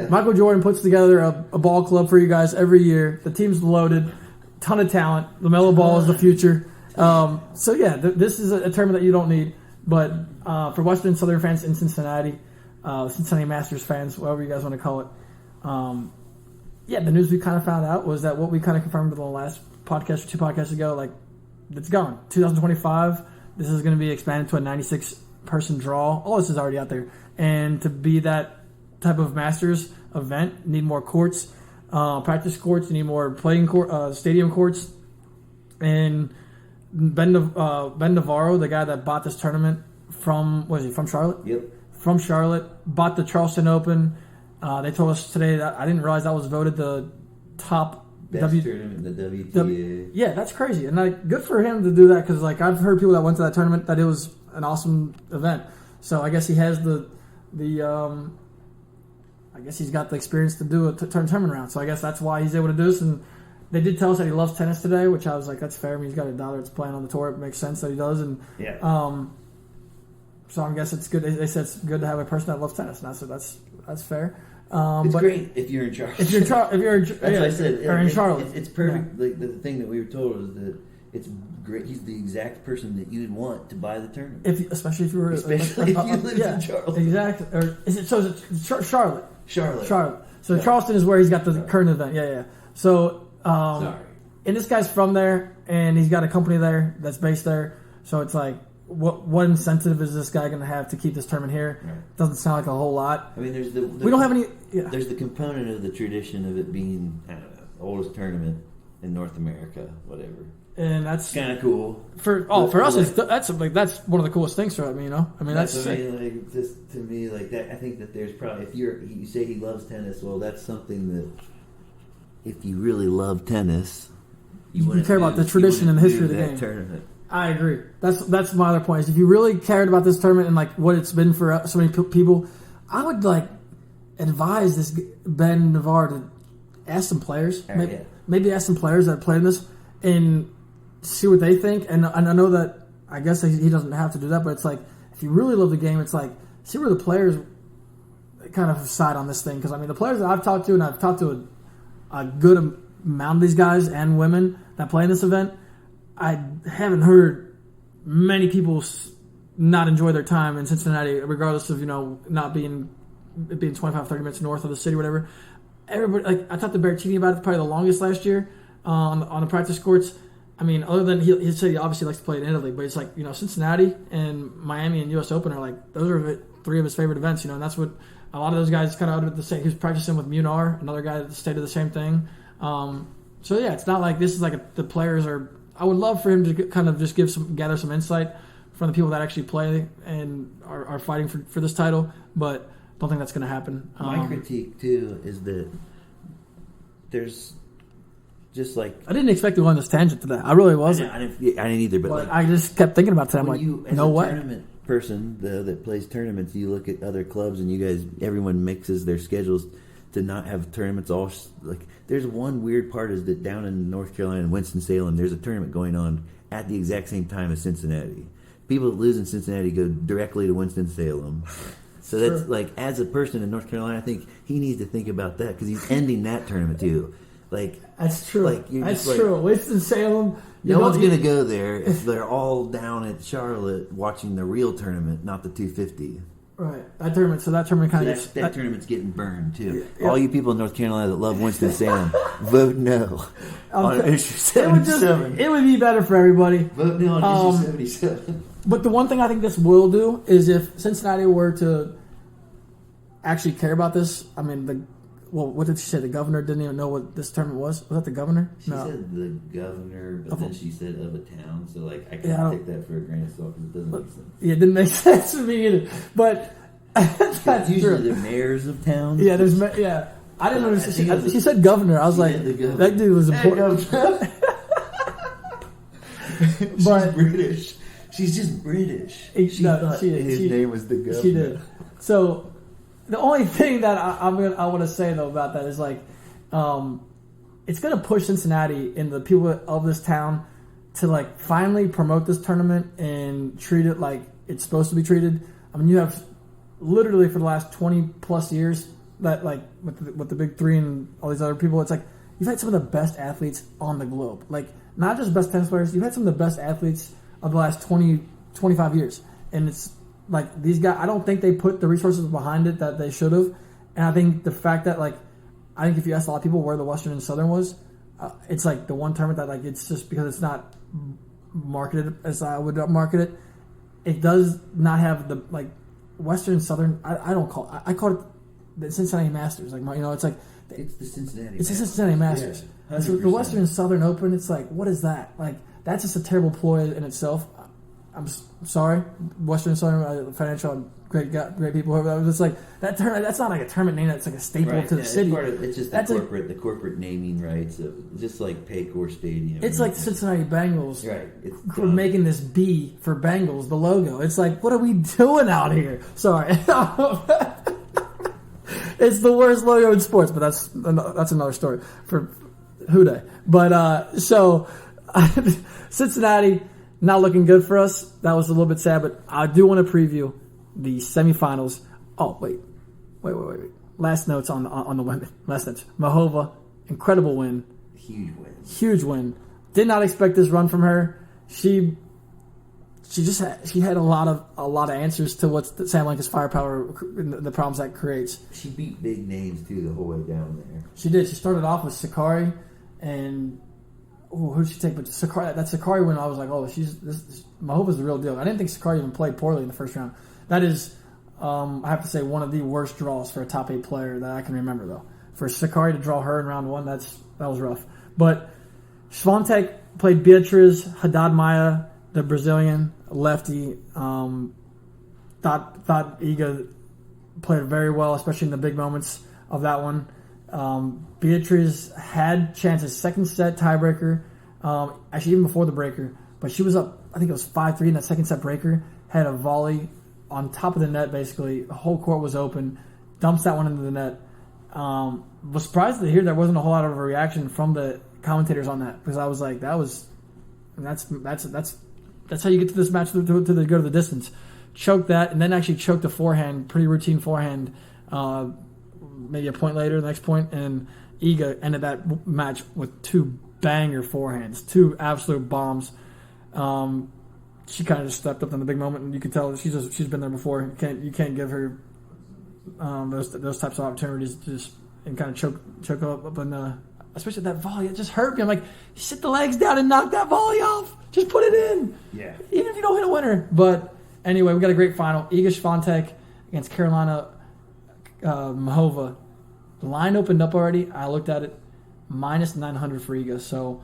Michael Jordan puts together a ball club for you guys every year. The team's loaded, ton of talent. LaMelo Ball is the future. This is a tournament that you don't need. But for Western and Southern fans in Cincinnati, Cincinnati Masters fans, whatever you guys want to call it, the news we kind of found out was that what we kind of confirmed in the last podcast or 2 podcasts ago, it's gone. 2025, this is going to be expanded to a 96-person draw. All this is already out there. And to be that type of Masters event, need more courts, practice courts, you need more stadium courts. And Ben Navarro, the guy that bought this tournament from Charlotte? Yep. From Charlotte, bought the Charleston Open. They told us today that I didn't realize that was voted the top best tournament in the WTA. Yeah, that's crazy. And good for him to do that because I've heard people that went to that tournament that it was an awesome event. So I guess he has I guess he's got the experience to do a tournament round. So I guess that's why he's able to do this. And they did tell us that he loves tennis today, which I was like, that's fair. I mean, he's got a daughter that's playing on the tour. It makes sense that he does. And so I guess it's good. They said it's good to have a person that loves tennis. And I said that's fair. It's great if you're in Charlotte. That's what I said. Or in Charlotte. It's perfect. Yeah. The thing that we were told is that it's great. He's the exact person that you'd want to buy the tournament. Especially if you were, if you lived in Charlotte. Exactly. Or it's Charlotte. Charlotte. So Charleston is where he's got the current event. Yeah. So and this guy's from there, and he's got a company there that's based there. So it's like, what incentive is this guy going to have to keep this tournament here? Right. Doesn't sound like a whole lot. I mean, there's we don't have any. Yeah. There's the component of the tradition of it being, I don't know, the oldest tournament in North America, whatever. And that's Kind of cool. For us, that's one of the coolest things for me. I mean, that's like, just to me, like that. I think that there's probably you say he loves tennis. Well, that's something that if you really love tennis, you care about the tradition and the history of the game. Tournament. I agree. That's my other point. Is if you really cared about this tournament and like what it's been for so many people, I would like advise this Ben Navarre to ask some players, maybe ask some players that played in this and see what they think. And I know that I guess he doesn't have to do that, but it's like if you really love the game, it's like see where the players kind of side on this thing. Because I mean, the players that I've talked to, and I've talked to a good amount of these guys and women that play in this event, I haven't heard many people not enjoy their time in Cincinnati, regardless of not being 25, 30 minutes north of the city, or whatever. Everybody, like I talked to Berrettini about it, probably the longest last year on the practice courts. I mean, other than he said he obviously likes to play in Italy, but it's like Cincinnati and Miami and U.S. Open are like those are three of his favorite events. And that's what a lot of those guys kind of out of the same. He was practicing with Munar, another guy that stated the same thing. So yeah, it's not like this is like the players are. I would love for him to kind of just gather some insight from the people that actually play and are fighting for this title, but don't think that's going to happen. My critique too is that there's just like I didn't expect to go on this tangent today. I really wasn't. I didn't either, but like, I just kept thinking about that. I'm like, as no a way. Tournament person that plays tournaments, you look at other clubs and everyone mixes their schedules to not have tournaments all like. There's one weird part is that down in North Carolina and Winston-Salem, there's a tournament going on at the exact same time as Cincinnati. People that live in Cincinnati go directly to Winston-Salem. So that's like, as a person in North Carolina, I think he needs to think about that because he's ending that tournament too. Like that's true. Like that's true. Winston-Salem. No one's going to go there if they're all down at Charlotte watching the real tournament, not the 250. Right. That tournament kind of that tournament's getting burned too. Yeah. All you people in North Carolina that love Winston-Salem, vote no on issue 77. It would be better for everybody. Vote no on issue 77. But the one thing I think this will do is if Cincinnati were to actually care about this. I mean, what did she say? The governor didn't even know what this tournament was. Was that the governor? She said the governor, but then she said of a town. So like I can't take that for a grain of salt because it doesn't make sense. Yeah, it didn't make sense to me either. But that's usually true. the mayors of towns. Yeah, I didn't understand. She said governor. I was like, that dude was important. She's British. She's just British. She thought his name was the governor. She did. So. The only thing that I want to say though about that is like, it's going to push Cincinnati and the people of this town to like finally promote this tournament and treat it like it's supposed to be treated. I mean, you have literally for the last 20 plus years that like with the big three and all these other people, it's like you've had some of the best athletes on the globe. Like not just best tennis players, you've had some of the best athletes of the last 20, 25 years, and it's. Like these guys, I don't think they put the resources behind it that they should have, and I think the fact that like, I think if you ask a lot of people where the Western and Southern was, it's like the one tournament that like it's just because it's not marketed as I would market it. It does not have the like Western and Southern. I call it the Cincinnati Masters. Like it's like it's the Cincinnati. It's the Cincinnati Masters. Yeah, so the Western and Southern Open. It's like what is that? Like that's just a terrible ploy in itself. I'm sorry, Western Southern Financial, great people. Whoever. It's like that tournament. That's not like a tournament name. That's like a staple to the city. It's just the corporate naming rights of just like Paycor Stadium. It's like the Cincinnati Bengals. Right. We're making this B for Bengals, the logo. It's like, what are we doing out here? Sorry. It's the worst logo in sports, but that's another story for Houday. But so Cincinnati. Not looking good for us. That was a little bit sad, but I do want to preview the semifinals. Oh, wait. Last notes on the women. Last notes. Mahova, incredible win. Huge win. Did not expect this run from her. She had a lot of answers to what's Sabalenka's firepower, the problems that creates. She beat big names too the whole way down there. She did. She started off with Sakari and. Oh, who did she take? But Sakari, that Sakari win, I was like, Mahova's the real deal. I didn't think Sakari even played poorly in the first round. That is, I have to say, one of the worst draws for a top 8 player that I can remember, though. For Sakari to draw her in round 1, that was rough. But Swiatek played Beatriz, Haddad Maia, the Brazilian lefty. Thought Iga played very well, especially in the big moments of that one. Beatriz had chances, second set tiebreaker, actually even before the breaker, but she was up, I think it was 5-3 in that second set breaker, had a volley on top of the net basically, the whole court was open, dumps that one into the net. Was surprised to hear there wasn't a whole lot of a reaction from the commentators on that, because I was like, that's how you get to this match to go to the distance. Choked that, and then actually choked a forehand, pretty routine forehand, maybe a point later, the next point, and Iga ended that match with two banger forehands, two absolute bombs. She kind of just stepped up in the big moment, and you can tell she's been there before. You can't give her those types of opportunities to just and kind of choke up and especially that volley. It just hurt me. I'm like, sit the legs down and knock that volley off. Just put it in. Yeah. Even if you don't hit a winner. But anyway, we got a great final. Iga Swiatek against Carolina Mahova. The line opened up already. I looked at it, minus 900 for Iga. So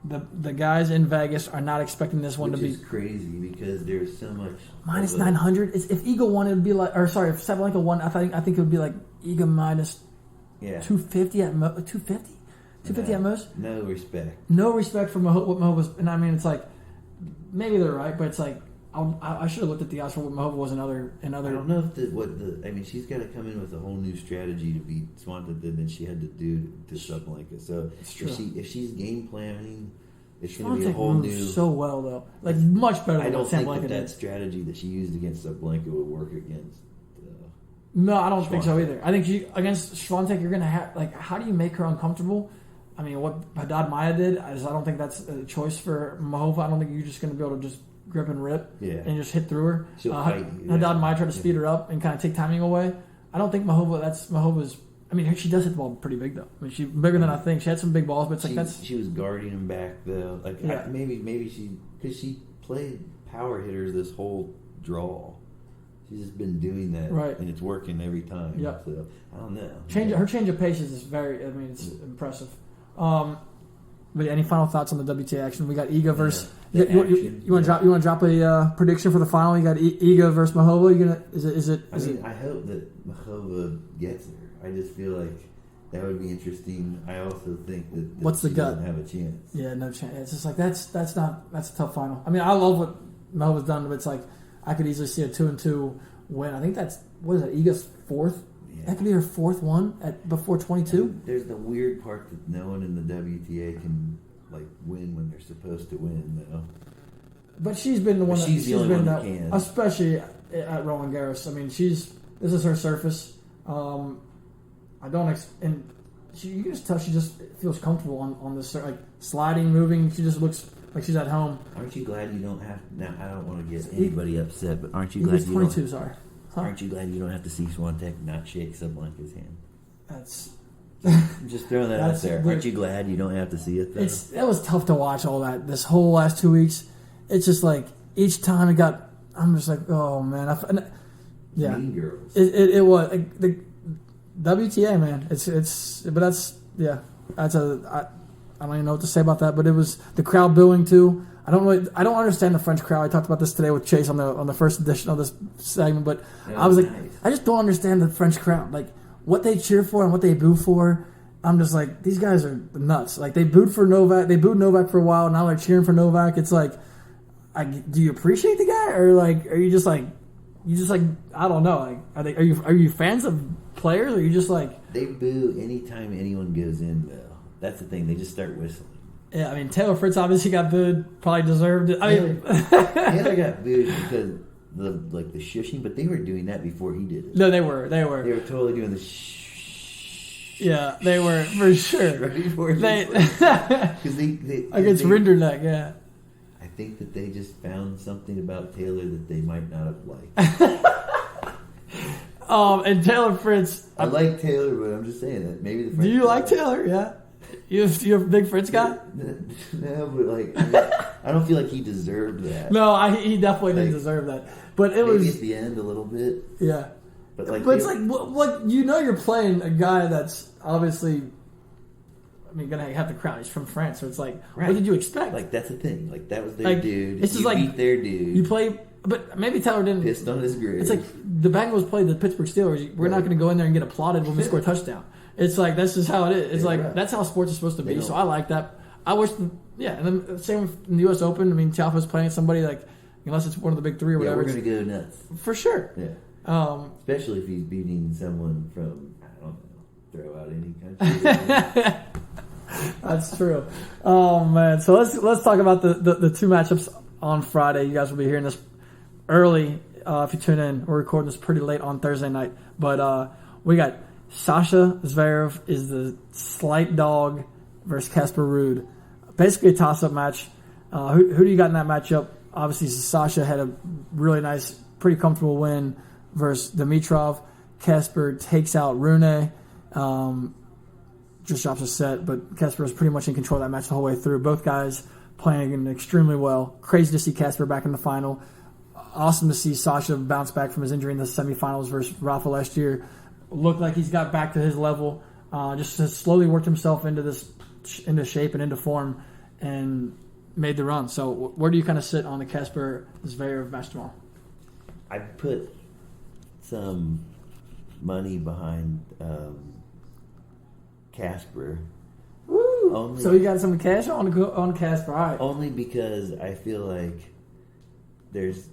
the guys in Vegas are not expecting this one Which to be is crazy because there's so much minus 900. If Iga won, it would be like, or sorry, if Sabalenka won, I think it would be like Iga minus 250 at 250 at most. No respect. No respect for what Mahova's, and I mean it's like maybe they're right, but it's like I should have looked at the odds for what Mahova was another. I don't know if I mean she's got to come in with a whole new strategy to beat Swiatek than she had to do to Sabalenka. So if she's game planning, it's going to be a whole new. So well though, like much better. I than don't think that strategy that she used against Sabalenka would work against. No, I don't think so either. I think against Swiatek, you're going to have how do you make her uncomfortable? I mean, what Haddad Maia did, I don't think that's a choice for Mahova. I don't think you're just going to be able to just grip and rip and just hit through her. Haddad Maia tried to speed her up and kind of take timing away. I don't think Mahova's. I mean, she does hit the ball pretty big though. I mean, she's bigger than I think. She had some big balls, but it's she was guarding him back though. Maybe she played power hitters this whole draw. She's just been doing that, right, and it's working every time. Yep. So I don't know. Her change of pace is very. I mean, it's impressive. But any final thoughts on the WTA action? We got Iga versus. You want to drop a prediction for the final? You got Iga versus Mahova. I hope that Mahova gets her. I just feel like that would be interesting. I also think that what's the gut? Doesn't have a chance. Yeah, no chance. It's just like that's a tough final. I mean, I love what Mahova's done, but it's like I could easily see a 2-2 win. I think that's Iga's fourth. Yeah. That could be her fourth one before 22. There's the weird part that no one in the WTA can win when they're supposed to win, though. But she's been the one. She's the only one that can, especially at Roland Garros. I mean, this is her surface. I don't and you can just tell she just feels comfortable on this, sliding, moving. She just looks like she's at home. Aren't you glad you don't have? Now I don't want to get anybody upset, but aren't you glad you 22? Don't, sorry. Aren't you glad you don't have to see Swiatek not shake Sabalenka's hand? That's. I'm just throwing that out there. Aren't you glad you don't have to see it, though? It was tough to watch all that. This whole last 2 weeks, it's just like each time I'm just like, oh man, yeah. Mean Girls. It was the WTA, man. I don't even know what to say about that. But it was the crowd booing too. I don't understand the French crowd. I talked about this today with Chase on the first edition of this segment, but I was like, nice. I just don't understand the French crowd. What they cheer for and what they boo for. I'm just like, these guys are nuts. They booed for Novak. They booed Novak for a while. Now they're cheering for Novak. It's like, do you appreciate the guy, or are you just I don't know. Are you fans of players, or are you just they boo anytime anyone goes in though? That's the thing. They just start whistling. Yeah, I mean Taylor Fritz obviously got booed. Probably deserved it. Taylor got booed because the shushing, but they were doing that before he did it. No, they were. They were totally doing the shh. Yeah, they were for sure. Right before they against Rinderneck. Yeah. I think that they just found something about Taylor that they might not have liked. And Taylor Fritz. I like Taylor, but I'm just saying that maybe the French. Do you like Taylor? Yeah. You're a big Fritz guy? No, but I don't feel like he deserved that. No, he definitely didn't deserve that. But it maybe was at the end a little bit. Yeah. But it's you're playing a guy that's obviously mean, gonna have the crowd. He's from France, so it's like, Right. what did you expect? Like, that's the thing. Like, that was their Like, dude. it's just You like- beat their dude. You play, but maybe Taylor didn't. Pissed on his grave. It's like the Bengals played the Pittsburgh Steelers. We're not going to go in there and get applauded when we score a touchdown. It's like that's just how it is. It's Yeah, like right. that's how sports is supposed to be. They So don't- I like that. I wish, and then same in the U.S. Open. I mean, Tiafoe's playing somebody like unless it's one of the big three or yeah, whatever. we're going to go nuts. For sure. Yeah. Especially if he's beating someone from, I don't know, throw out any country. That's true. Oh man! So let's talk about the two matchups on Friday. You guys will be hearing this early if you tune in. We're recording this pretty late on Thursday night, but we got Sasha Zverev is the slight dog versus Casper Ruud. Basically a toss-up match. Who do you got in that matchup? Obviously, Sasha had a really nice, pretty comfortable win versus Dimitrov. Casper takes out Rune. Just drops a set, but Casper was pretty much in control of that match the whole way through. Both guys playing extremely well. Crazy to see Casper back in the final. Awesome to see Sasha bounce back from his injury in the semifinals versus Rafa last year. Looked like he's got back to his level. Just has slowly worked himself into shape and into form, and made the run. So where do you kind of sit on the Casper Zverev match tomorrow? I put some money behind Casper. Woo! So you got some cash on Casper. All right. Only because I feel like there's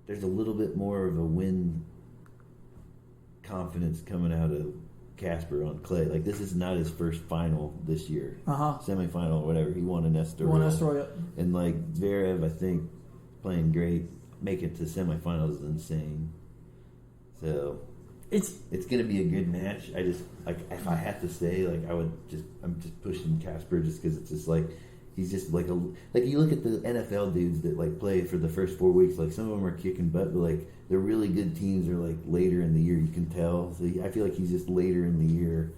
a little bit more of a win confidence coming out of Casper on clay. Like, this is not his first final this year. Semifinal or whatever. He won an Estoril. And like Zverev, I think, playing great, make it to semifinals is insane. So it's going to be a good match. I just, like, if I had to say, like, I'm just pushing Casper just because it's just like, he's just like you look at the NFL dudes that like play for the first 4 weeks, like some of them are kicking butt, but like the really good teams are like later in the year, you can tell. So I feel like he's just later in the year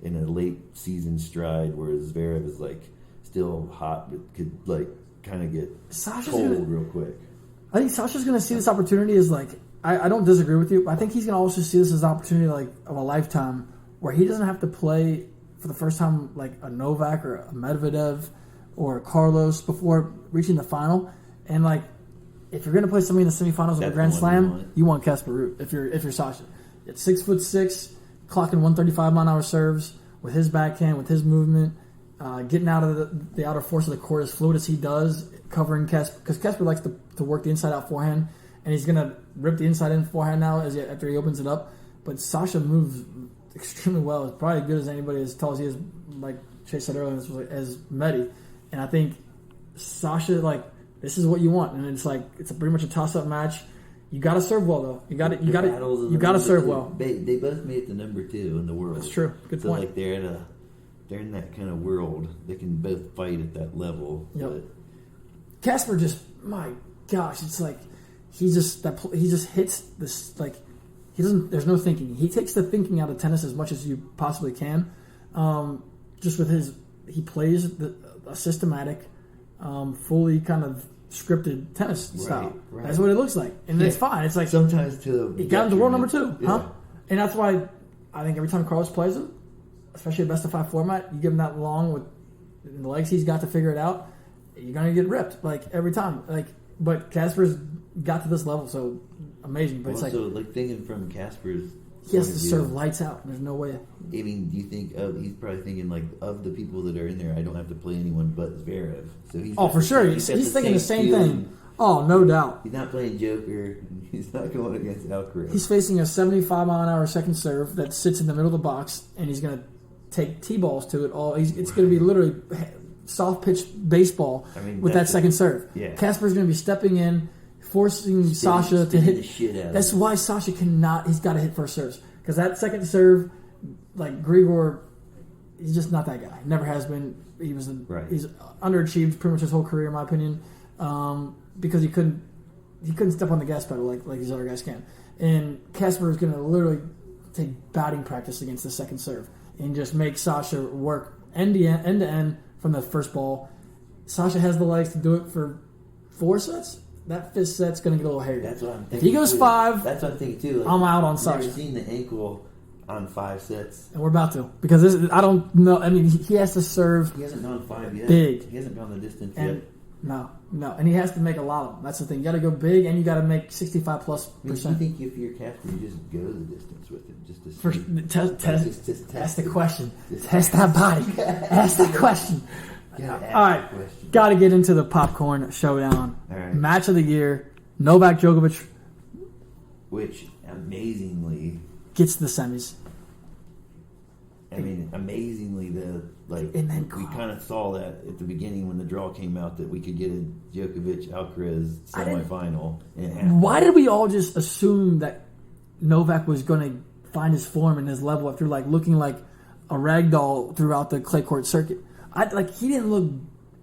in a late season stride, whereas Zverev is like still hot, but could like kind of get cold real quick. I think Sasha's going to see this opportunity as like, I don't disagree with you, but I think he's going to also see this as an opportunity like of a lifetime where he doesn't have to play for the first time like a Novak or a Medvedev or a Carlos before reaching the final. And like, if you're going to play somebody in the semifinals of a Grand Slam, you want Casper Ruud. If you're Sasha, it's 6'6", clocking 135-mile-an-hour serves with his backhand, with his movement, getting out of the outer force of the court as fluid as he does, covering Casper, because Casper likes to work the inside-out forehand, and he's going to rip the inside-in forehand now after he opens it up. But Sasha moves extremely well. It's probably as good as anybody as tall as he is, like Chase said earlier, as Medi. And I think Sasha, like, this is what you want, and it's like it's pretty much a toss-up match. You got to serve well though. You got to serve well. They both made it to number 2 in the world. That's true. Good point. Like they're in that kind of world. They can both fight at that level. Yep. Casper just, my gosh, it's like he just hits this, like he doesn't. There's no thinking. He takes the thinking out of tennis as much as you possibly can. Just with he plays a systematic, fully kind of scripted tennis style. Right. That's what it looks like, and it's fine. It's like sometimes he got him to world number 2, huh? And that's why I think every time Carlos plays him, especially a best of 5 format, you give him that long with the legs he's got to figure it out, you're gonna get ripped like every time. Like, but Casper's got to this level, so amazing. But also, it's like thinking from Casper's, he has to serve lights out. There's no way. I mean, do you think he's probably thinking like of the people that are in there, I don't have to play anyone but Zverev. So he's for sure. He's thinking the same thing. Oh, no doubt. He's not playing Joker. He's not going against Alcaraz. He's facing a 75-mile-an-hour second serve that sits in the middle of the box, and he's going to take T-balls to it all. It's going to be literally soft pitch baseball with that second serve. Yeah. Casper's going to be stepping in, forcing Sasha to hit. The shit out That's why Sasha cannot. He's got to hit first serves because that second serve, like Grigor, he's just not that guy. Never has been. He's underachieved pretty much his whole career, in my opinion, because he couldn't step on the gas pedal like these other guys can. And Casper is going to literally take batting practice against the second serve and just make Sasha work end to end from the first ball. Sasha has the legs to do it for 4 sets. That 5th set's going to get a little hairy. That's what I'm thinking. If he goes 5, that's what I'm thinking too. Like, I'm out on I've Sasha. never seen the ankle on 5 sets. And we're about to, because this is, I don't know. I mean, he has to serve. He hasn't gone 5 yet. Big. He hasn't gone the distance And yet. no, and he has to make a lot of them. That's the thing. You got to go big, and you got to make 65+%. I think if you're Casper, you just go the distance with him, just to First, see. test. Ask the question. Test that body. Ask that question. All right, got to get into the popcorn showdown. All right. Match of the year: Novak Djokovic, which amazingly, gets the semis. I mean, amazingly, And then we kind of saw that at the beginning when the draw came out that we could get a Djokovic Alcaraz semifinal. Why did we all just assume that Novak was going to find his form and his level after looking like a rag doll throughout the clay court circuit? He didn't look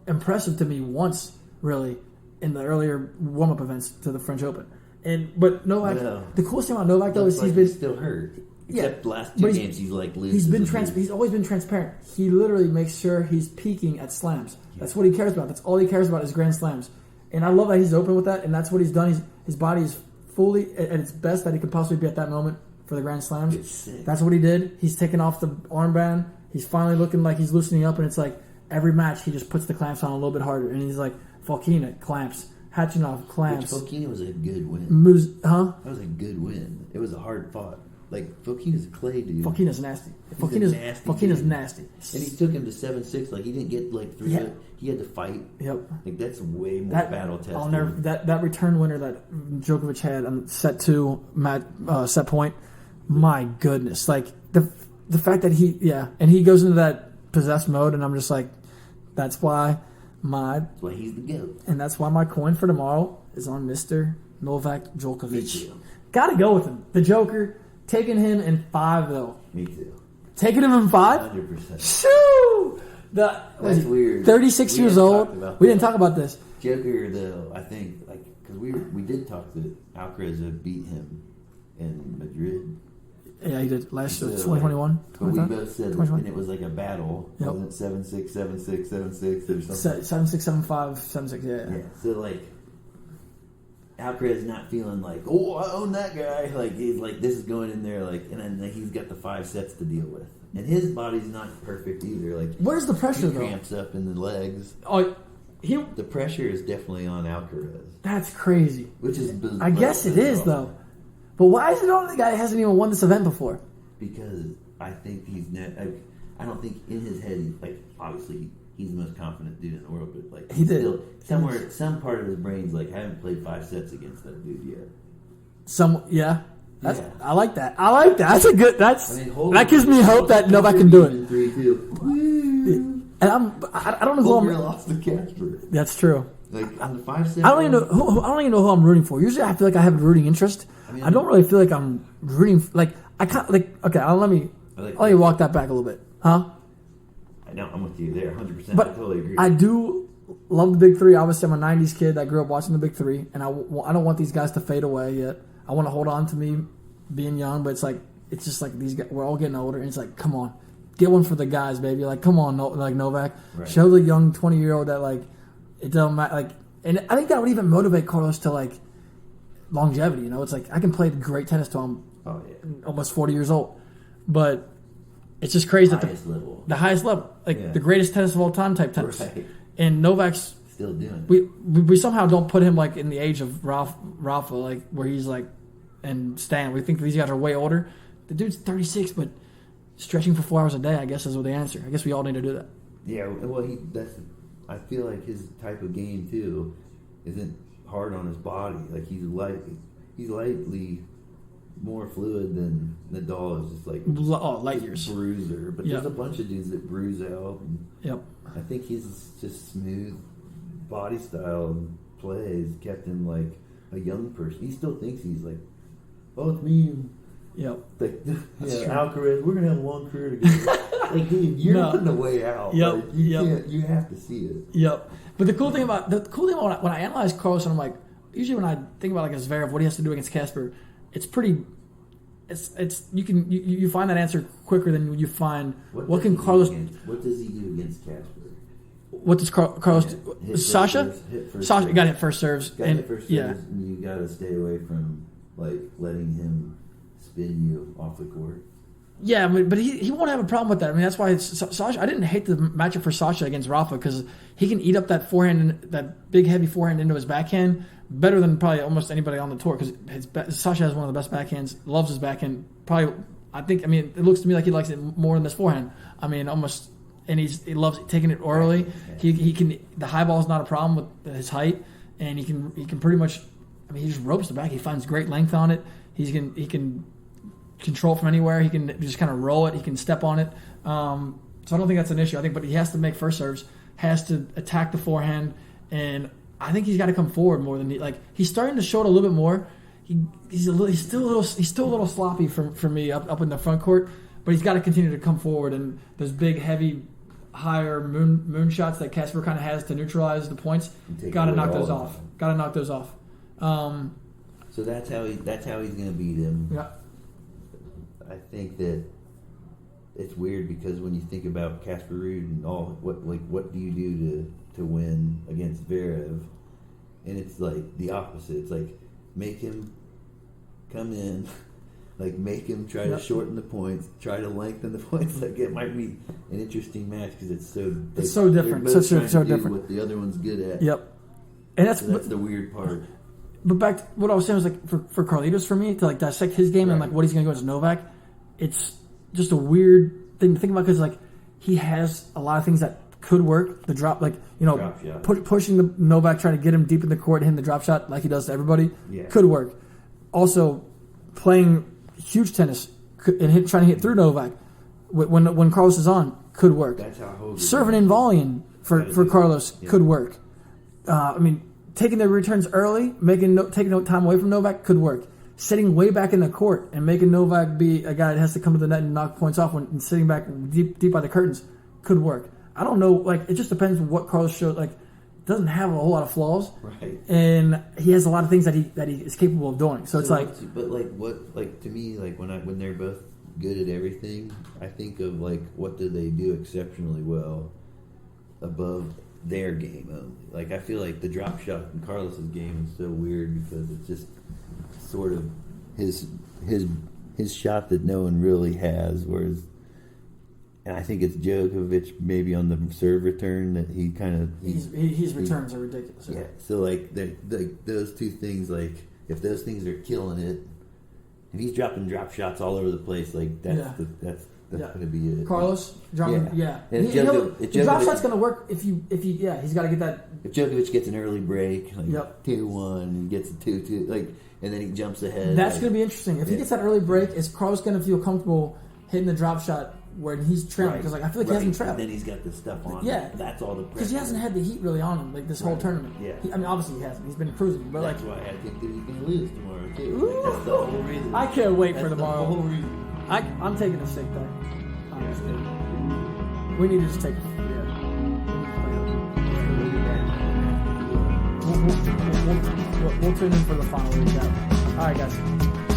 impressive to me once, really, in the earlier warm up events to the French Open. But Novak, the coolest thing about Novak though is he's still hurt. Except the last 2 games he's loses. He's always been transparent. He literally makes sure he's peaking at slams. Yeah. That's what he cares about. That's all he cares about is Grand Slams. And I love that he's open with that, and that's what he's done. His body is fully at its best that he could possibly be at that moment for the Grand Slams. That's what he did. He's taken off the armband. He's finally looking like he's loosening up, and it's like every match he just puts the clamps on a little bit harder. And he's like, Falkina, clamps. Hatchinov, clamps. Which Falkina was a good win. That was a good win. It was a hard fought. Falkina's a clay dude. Falkina's nasty. Falkina's nasty. And he took him to 7-6. He didn't get 3. Yeah. He had to fight. Yep. That's way more battle tested. That return winner that Djokovic had on set 2 set point. My goodness, the fact that he goes into that possessed mode, and I'm just like, that's why he's the GOAT. And that's why my coin for tomorrow is on Mr. Novak Djokovic. Got to go with him. The Joker. Taking him in 5, though. Me too. Taking him in 5? 100%. Shoo! That's weird. 36 years old. We didn't talk about this. Joker, though, I think, because we did talk that Alcaraz had beat him in Madrid. Yeah, he did last year, 2021. But we both said, and it was like a battle. Yep. Wasn't 7-6, 7-6, 7-6 or something? 7-6, 7-5, 7-6, yeah. So, Alcaraz not feeling I own that guy. He's this is going in there, and then he's got the 5 sets to deal with. And his body's not perfect either. Where's the pressure, though? Cramps up in the legs. The pressure is definitely on Alcaraz. That's crazy. Which is I guess it is, though. But why is it only the guy that hasn't even won this event before? Because I think I don't think in his head, obviously he's the most confident dude in the world, but he did. Still, somewhere, some part of his brain's I haven't played 5 sets against that dude yet. I like that. That's a good. That gives me hope that Novak can do it. 3-2. And I don't know who I'm. Lost to Casper. That's true. On the 5 set. I don't even know who I'm rooting for. Usually, I feel like I have a rooting interest. I don't really feel like I'm rooting. I can't. Okay, let me walk that back a little bit, huh? I know, I'm with you there, 100%. But I totally agree. I do love the Big Three. Obviously, I'm a 90s kid that grew up watching the Big Three, and I don't want these guys to fade away yet. I want to hold on to me being young, but it's just these guys, we're all getting older, and it's come on. Get one for the guys, baby. Come on, Novak. Right. Show the young 20-year-old that, it doesn't matter. And I think that would even motivate Carlos to, longevity. It's I can play great tennis till I'm almost 40 years old. But it's just crazy that the highest level, the greatest tennis of all time type tennis. Right. And Novak's still doing it. We somehow don't put him in the age of Rafa, where he's and Stan. We think these guys are way older. The dude's 36, but stretching for 4 hours a day, I guess, is the answer. I guess we all need to do that. Yeah, well, I feel like his type of game too isn't hard on his body. He's lightly more fluid than Nadal is. Light years bruiser. But there's a bunch of dudes that bruise out. And I think his just smooth body style and play has kept him a young person. He still thinks he's it's me and Alcaraz. We're gonna have a long career together. Dude, you're on the way out. You have to see it. Yep. But the cool thing about when I analyze Carlos, and I'm usually when I think about Zverev, what he has to do against Casper, it's pretty. It's you find that answer quicker than you find what can Carlos. What does he do against Casper? What does Carlos do? Sasha? Sasha got to hit first serves. And you got to stay away from letting him spin you off the court. Yeah, but he won't have a problem with that. I mean, that's why Sasha. I didn't hate the matchup for Sasha against Rafa because he can eat up that forehand, that big heavy forehand into his backhand better than probably almost anybody on the tour. Because Sasha has one of the best backhands, loves his backhand. Probably, I mean, it looks to me like he likes it more than this forehand. I mean, almost, and he loves taking it early. He can, the high ball is not a problem with his height, and he can pretty much. I mean, he just ropes the back. He finds great length on it. He can control from anywhere. He can just kind of roll it. He can step on it. So I don't think that's an issue. I think, but he has to make first serves, has to attack the forehand, and I think he's got to come forward more than he's starting to show it a little bit more. He's still a little sloppy for me up in the front court, but he's got to continue to come forward, and those big heavy higher moon shots that Casper kind of has to neutralize the points. Got to knock those off. Got to knock those off. So that's how he's going to beat him. Yeah. I think that it's weird because when you think about Casper Ruud and all, what do you do to win against Zverev? And it's like the opposite. It's like make him come in, like make him try to shorten the points, try to lengthen the points. Like it might be an interesting match because it's so different, so different. What the other one's good at. Yep. And that's the weird part. But back to what I was saying was like for Carlitos, for me to dissect his game and what he's going to go against Novak, it's just a weird thing to think about because he has a lot of things that could work. The drop, pushing the Novak, trying to get him deep in the court, hitting the drop shot like he does to everybody, could work. Also, playing huge tennis and trying to hit through Novak when Carlos is on could work. That's how serving and volleying for Carlos could work. I mean, taking their returns early, taking no time away from Novak could work. Sitting way back in the court and making Novak be a guy that has to come to the net and knock points off and sitting back deep by the curtains could work. I don't know. It just depends on what Carlos shows. Doesn't have a whole lot of flaws, right? And he has a lot of things that he is capable of doing. So it's to me, when they're both good at everything, I think of what do they do exceptionally well above their game only. I feel like the drop shot in Carlos's game is so weird because it's just sort of his shot that no one really has, whereas and I think it's Djokovic maybe on the serve return that he kind of his returns are ridiculous. Yeah, so those two things, if those things are killing it, if he's dropping drop shots all over the place, that's going to be it. Carlos dropping, And the drop shot's going to work if he's got to get that. If Djokovic gets an early break, 2-1, gets a 2-2, and then he jumps ahead. That's going to be interesting. If he gets that early break, is Carlos going to feel comfortable hitting the drop shot when he's trailing? Because I feel like he hasn't trailed. And then he's got the stuff on. Yeah, that's all the pressure. Because he hasn't had the heat really on him this whole tournament. Yeah, I mean obviously he hasn't. He's been cruising, but that's why I think that he's going to lose tomorrow too. That's the whole reason. I can't wait for tomorrow. The whole reason. I'm taking a sick day. Honestly, we need to just take. We'll tune in for the final recap. All right, guys.